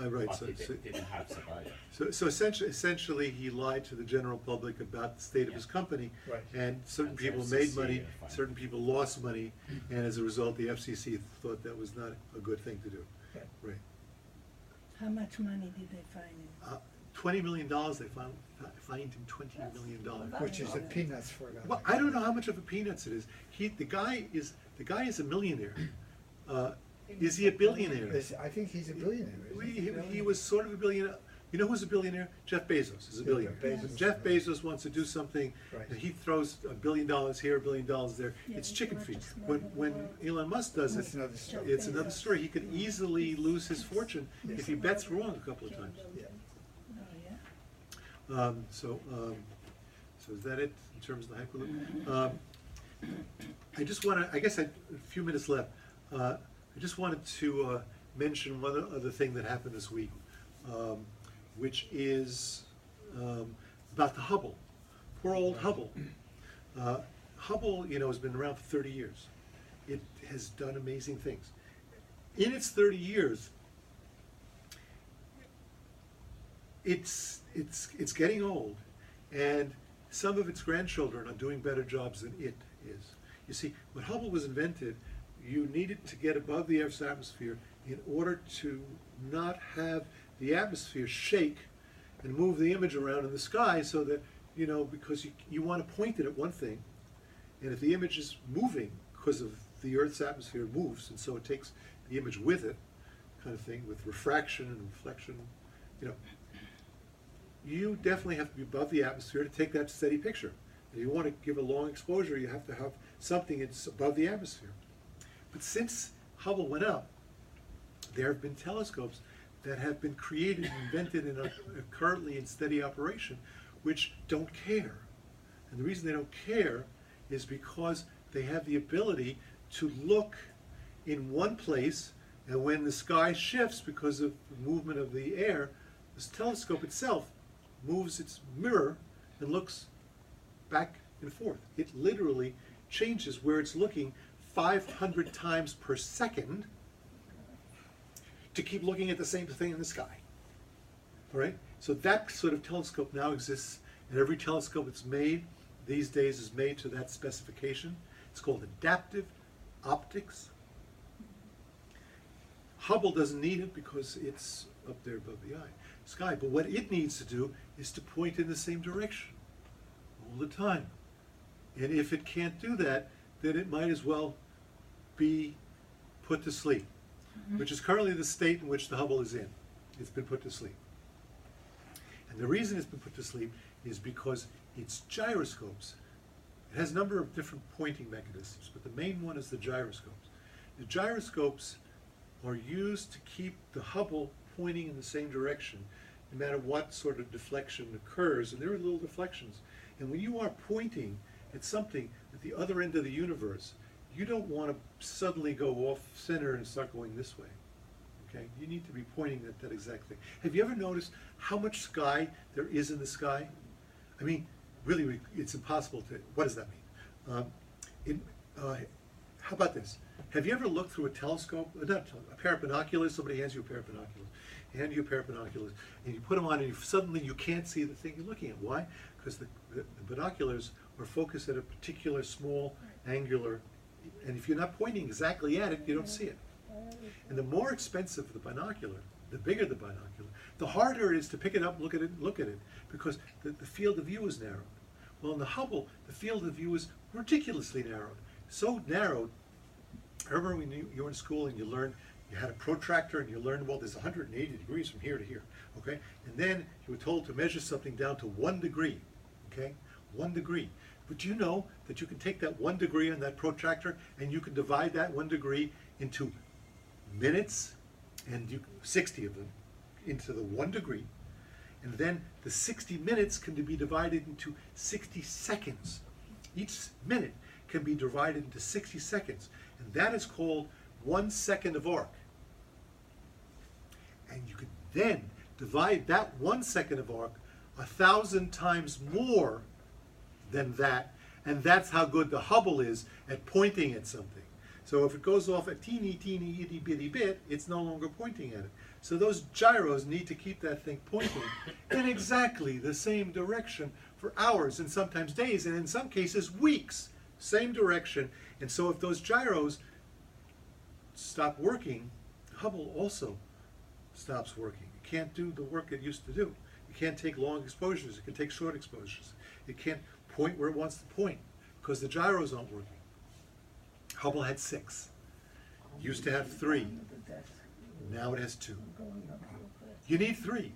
Right, But so, he didn't have the buyer. so essentially he lied to the general public about the state of his company. Right. And certain And people the made FCC money, fined. certain people lost money, and as a result, the FCC thought that was not a good thing to do. Right. Right. How much money did they find him? $20 million, they fined him $20 million. Which is a peanuts for a guy. Well, I don't know how much of a peanuts it is. The guy is a millionaire. Is he a billionaire? I think he's a billionaire. He was sort of a billionaire. You know who's a billionaire? Jeff Bezos is a billionaire. Bezos. Jeff Bezos wants to do something, Right. and he throws $1 billion here, $1 billion there. Yeah, It's he's chicken the feed. richest man When in the when world. Elon Musk does That's it, another story. it's another story. He could easily lose his fortune if he bets wrong a couple of times. Yeah. Oh, yeah? So is that it in terms of the Hyperloop? I just want to, I guess a few minutes left. I just wanted to mention one other thing that happened this week, which is about the Hubble. Poor old Hubble. Hubble, you know, has been around for 30 years. It has done amazing things. In its 30 years, it's getting old, and some of its grandchildren are doing better jobs than it is. You see, when Hubble was invented, you needed to get above the Earth's atmosphere in order to not have the atmosphere shake and move the image around in the sky, so that, you know, because you want to point it at one thing, and if the image is moving because of the Earth's atmosphere moves, and so it takes the image with it, kind of thing, with refraction and reflection, you know, you definitely have to be above the atmosphere to take that steady picture. If you want to give a long exposure, you have to have something that's above the atmosphere. But since Hubble went up, there have been telescopes that have been created and invented and are currently in steady operation, which don't care. And the reason they don't care is because they have the ability to look in one place, and when the sky shifts because of the movement of the air, this telescope itself moves its mirror and looks back and forth. It literally changes where it's looking 500 times per second to keep looking at the same thing in the sky. All right? So that sort of telescope now exists, and every telescope that's made these days is made to that specification. It's called adaptive optics. Hubble doesn't need it because it's up there above the sky, but what it needs to do is to point in the same direction all the time. And if it can't do that, then it might as well be put to sleep, which is currently the state in which the Hubble is in. It's been put to sleep. And the reason it's been put to sleep is because it's gyroscopes. It has a number of different pointing mechanisms, but the main one is the gyroscopes. The gyroscopes are used to keep the Hubble pointing in the same direction, no matter what sort of deflection occurs, and there are little deflections. And when you are pointing at something at the other end of the universe, you don't want to suddenly go off center and start going this way. Okay? You need to be pointing at that exact thing. Have you ever noticed how much sky there is in the sky? I mean, really, it's impossible to, what does that mean? How about this? Have you ever looked through a telescope, a pair of binoculars? Somebody hands you a pair of binoculars. They hand you a pair of binoculars, and you put them on, and suddenly you can't see the thing you're looking at. Why? Because the binoculars are focused at a particular small angular, and if you're not pointing exactly at it, you don't see it. And the more expensive the binocular, the bigger the binocular, the harder it is to pick it up, look at it, because the field of view is narrowed. Well, in the Hubble, the field of view is ridiculously narrowed. So narrowed. I remember when you were in school and you learned, you had a protractor and you learned, well, there's 180 degrees from here to here, okay? And then you were told to measure something down to 1 degree, okay? 1 degree. But you know that you can take that 1 degree on that protractor and you can divide that 1 degree into minutes, and 60 of them, into the 1 degree. And then the 60 minutes can be divided into 60 seconds. Each minute can be divided into 60 seconds. And that is called 1 second of arc. And you could then divide that 1 second of arc 1,000 times more than that. And that's how good the Hubble is at pointing at something. So if it goes off a teeny, itty bitty bit, it's no longer pointing at it. So those gyros need to keep that thing pointing in exactly the same direction for hours and sometimes days, and in some cases weeks. Same direction. And so if those gyros stop working, Hubble also stops working. It can't do the work it used to do. It can't take long exposures. It can take short exposures. It can't point where it wants to point because the gyros aren't working. Hubble had 6. Used to have 3. Now it has 2. You need 3.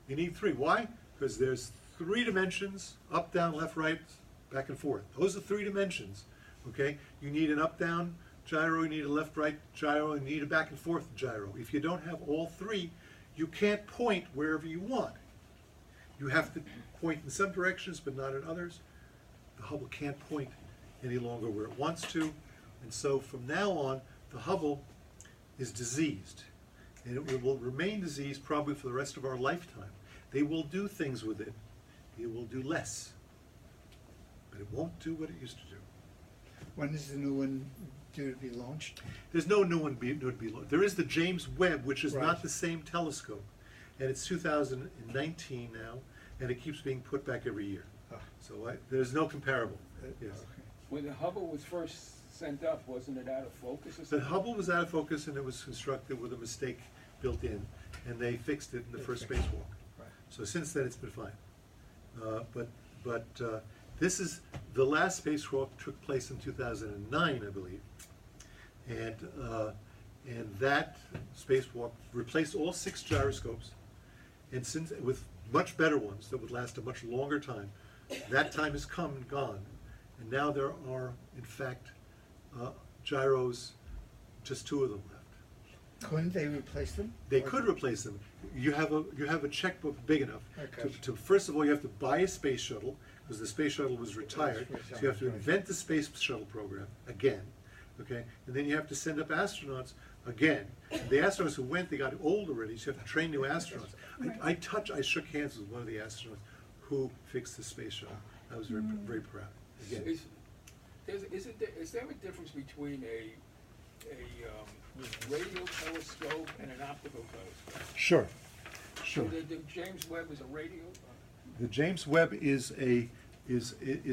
You need 3. Why? Because there's 3 dimensions, up, down, left, right, back and forth. Those are 3 dimensions. Okay? You need an up-down gyro, you need a left-right gyro, and you need a back-and-forth gyro. If you don't have all 3, you can't point wherever you want. You have to point in some directions, but not in others. The Hubble can't point any longer where it wants to. And so from now on, the Hubble is diseased. And it will remain diseased probably for the rest of our lifetime. They will do things with it. It will do less. But it won't do what it used to do. When is the new one due to be launched? There's no new one due to be launched. There is the James Webb, which is Right. not the same telescope. And it's 2019 now, and it keeps being put back every year. Ah. So there's no comparable. Yes. Okay. When the Hubble was first sent up, wasn't it out of focus or The something? Hubble was out of focus, and it was constructed with a mistake built in, and they fixed it in the They first fixed it. spacewalk. Right. So since then, it's been fine. But this is, the last spacewalk took place in 2009, I believe. And that spacewalk replaced all 6 gyroscopes, and since, with much better ones that would last a much longer time. That time has come and gone, and now there are, in fact, gyros, just 2 of them left. Couldn't they replace them? They could replace them. You have a checkbook big enough. Okay. To first of all, you have to buy a space shuttle, because the space shuttle was retired. So you have to invent the space shuttle program again, okay? And then you have to send up astronauts again. The astronauts who went, they got old already, so you have to train new astronauts. I shook hands with one of the astronauts who fixed the space shuttle. I was very, very proud. Again. Is there a difference between a radio telescope and an optical telescope? Sure. So the James Webb is a radio? The James Webb is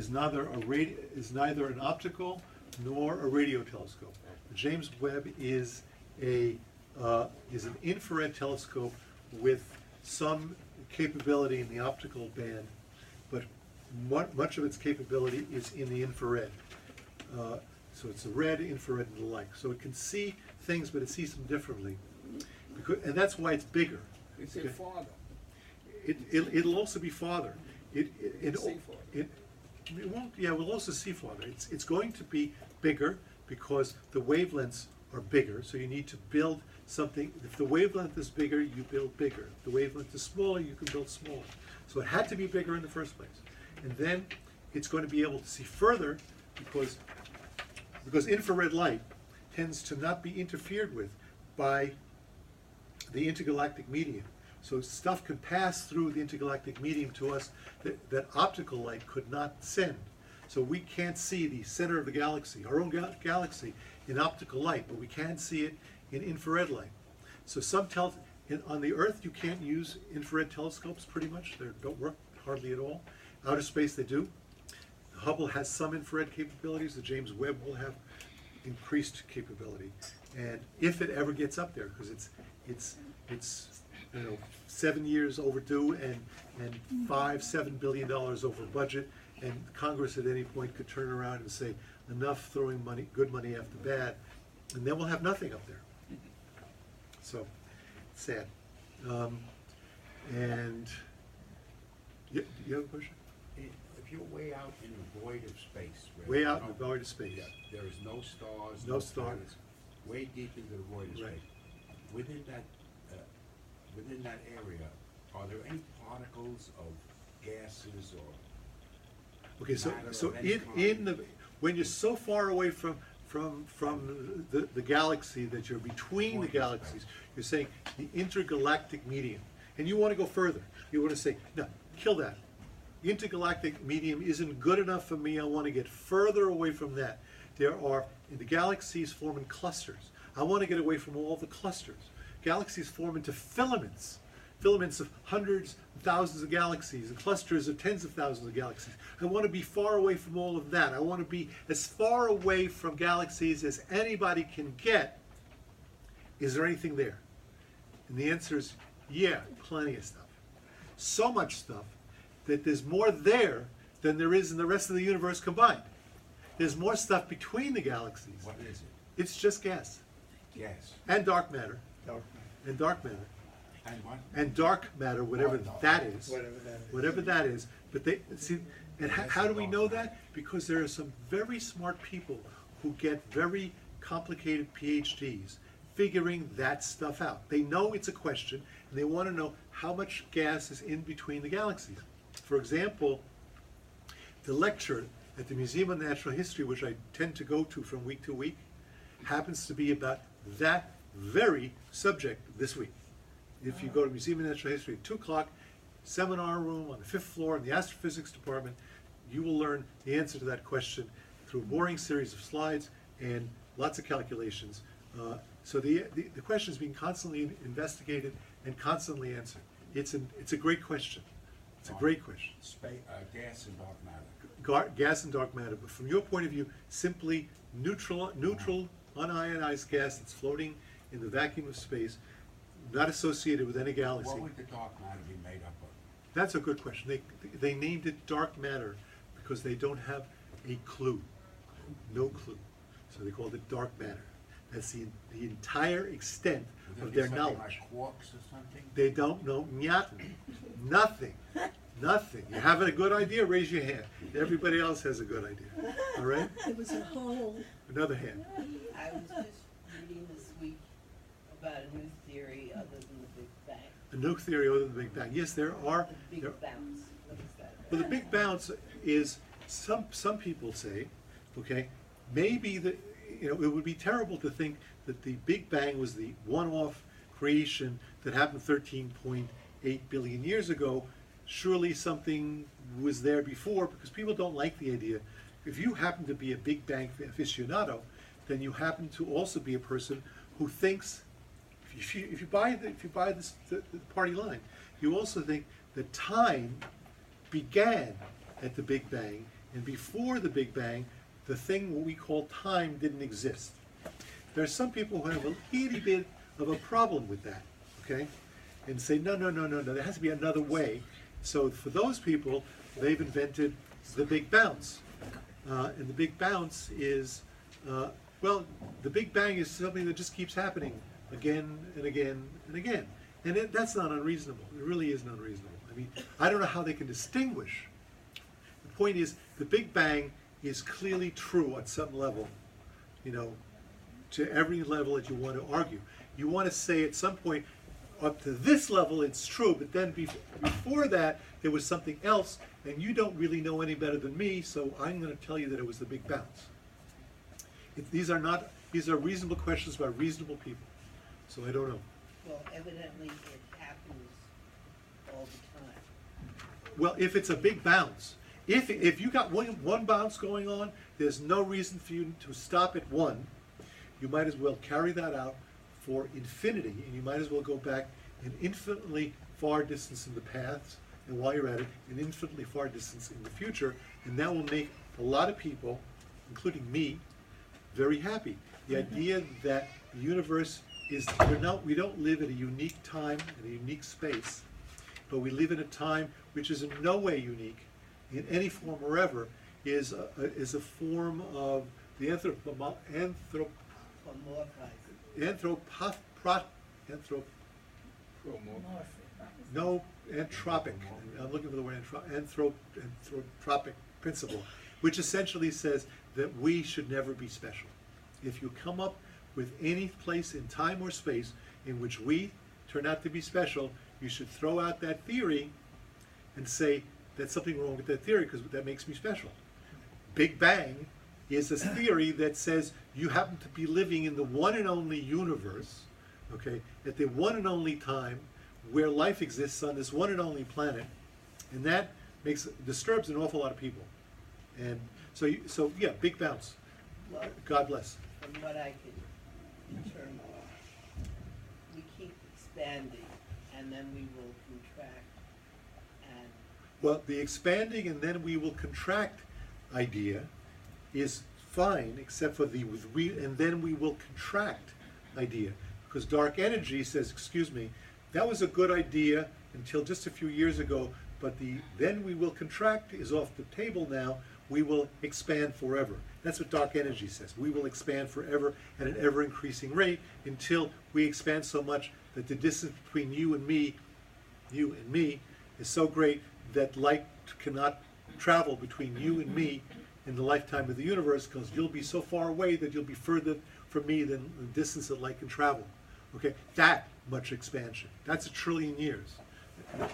neither an optical nor a radio telescope. The James Webb is an infrared telescope with some capability in the optical band, but much of its capability is in the infrared. So it's the red, infrared, and the like. So it can see things, but it sees them differently, and that's why it's bigger. Is it farther? It'll also be farther. See farther. It won't, yeah, we'll also see farther. It's going to be bigger because the wavelengths are bigger, so you need to build something. If the wavelength is bigger, you build bigger. If the wavelength is smaller, you can build smaller. So it had to be bigger in the first place. And then it's going to be able to see further because infrared light tends to not be interfered with by the intergalactic medium. So stuff can pass through the intergalactic medium to us that optical light could not send. So we can't see the center of the galaxy, our own galaxy, in optical light, but we can see it in infrared light. So on the Earth, you can't use infrared telescopes pretty much. They don't work hardly at all. Outer space, they do. Hubble has some infrared capabilities. The James Webb will have increased capability. And if it ever gets up there, because it's 7 years overdue and $5-7 billion over budget, and Congress at any point could turn around and say enough throwing money, good money after bad, and then we'll have nothing up there. So sad. And you have a question? If you're way out in the void of space, Way out in the void of space. Yeah, there is no stars, No stars. planets, way deep into the void of Right. space. Within that area, are there any particles of gases or Okay, so matter of any when you're so far away from the galaxy that you're between the galaxies, you're saying the intergalactic medium, and you want to go further. You want to say, no, kill that. The intergalactic medium isn't good enough for me. I want to get further away from that. The galaxies form in clusters. I want to get away from all the clusters. Galaxies form into filaments of hundreds, thousands of galaxies, and clusters of tens of thousands of galaxies. I want to be far away from all of that. I want to be as far away from galaxies as anybody can get. Is there anything there? And the answer is, yeah, plenty of stuff. So much stuff that there's more there than there is in the rest of the universe combined. There's more stuff between the galaxies. what is it? It's just gas. Gas. And dark matter. Dark And dark matter. And what? And dark matter, whatever that is. Whatever that is. Whatever that is. But they see, and how do we know that? Because there are some very smart people who get very complicated PhDs figuring that stuff out. They know it's a question, and they want to know how much gas is in between the galaxies. For example, the lecture at the Museum of Natural History, which I tend to go to from week to week, happens to be about that very subject this week. If you go to Museum of Natural History at 2 o'clock, seminar room on the 5th floor in the astrophysics department, you will learn the answer to that question through a boring series of slides and lots of calculations. So the question is being constantly investigated and constantly answered. It's a great question. It's a great question. Gas and dark matter. Gas and dark matter, but from your point of view, simply neutral unionized gas that's floating in the vacuum of space, not associated with any galaxy. What would the dark matter be made up of? That's a good question. They named it dark matter because they don't have a clue, no clue. So they called it dark matter. That's the entire extent of their knowledge. Like quarks or something? They don't know nothing. Nothing. You have a good idea? Raise your hand. Everybody else has a good idea. All right? It was a whole. Another hand. I was just reading this week about a new theory other than the Big Bang. A new theory other than the Big Bang. Yes, there are. The Big Bounce. What is that? Well, the Big Bounce is, some people say, okay, maybe it would be terrible to think that the Big Bang was the one-off creation that happened 13.8 billion years ago. Surely something was there before, because people don't like the idea. If you happen to be a Big Bang aficionado, then you happen to also be a person who thinks, if you buy the party line, you also think that time began at the Big Bang, and before the Big Bang, the thing what we call time didn't exist. There are some people who have a little bit of a problem with that, okay, and say no, there has to be another way. So for those people, they've invented the Big Bounce, and the Big Bounce is, well, the Big Bang is something that just keeps happening again and again and again, and that's not unreasonable. It really isn't unreasonable. I mean, I don't know how they can distinguish. The point is, the Big Bang is clearly true on some level, you know, to every level that you want to argue. You want to say at some point, up to this level it's true, but then before that there was something else, and you don't really know any better than me, so I'm going to tell you that it was the Big Bounce. These are reasonable questions by reasonable people, so I don't know. Well, evidently it happens all the time. Well, if it's a big bounce, if you got one bounce going on, there's no reason for you to stop at one. You might as well carry that out for infinity, and you might as well go back an infinitely far distance in the past, and while you're at it, an infinitely far distance in the future, and that will make a lot of people, including me, very happy. The idea that the universe is, we don't live in a unique time, in a unique space, but we live in a time which is in no way unique, in any form or ever, is a form of the anthropic. I'm looking for the word anthropic principle, which essentially says that we should never be special. If you come up with any place in time or space in which we turn out to be special, you should throw out that theory and say there's something wrong with that theory because that makes me special. Big Bang is a theory that says you happen to be living in the one and only universe, okay, at the one and only time where life exists on this one and only planet, and that disturbs an awful lot of people. And so yeah, Big Bounce. Well, God bless. from what I can determine, we keep expanding and then we will contract and... Well, the expanding and then we will contract idea is fine, except for the and then we will contract idea. Because dark energy says, excuse me, that was a good idea until just a few years ago, but the then we will contract is off the table now. We will expand forever. That's what dark energy says. We will expand forever at an ever-increasing rate until we expand so much that the distance between you and me, is so great that light cannot travel between you and me in the lifetime of the universe, because you'll be so far away that you'll be further from me than the distance that light can travel. Okay, that much expansion. That's 1 trillion years.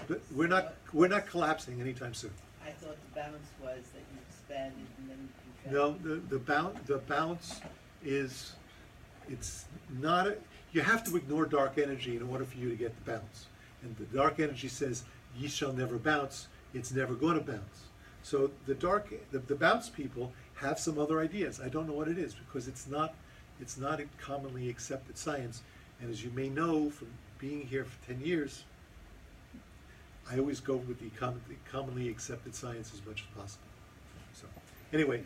But we're not collapsing anytime soon. I thought the bounce was that you expanded and then you contracted. No, the bounce is, it's not, you have to ignore dark energy in order for you to get the bounce. And the dark energy says, ye shall never bounce, it's never going to bounce. So the bounce people have some other ideas. I don't know what it is, because it's not a commonly accepted science. And as you may know from being here for 10 years, I always go with the commonly accepted science as much as possible. So, anyway.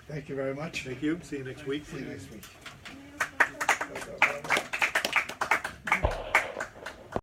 Thank you very much. Thank you. See you next week. See you next week.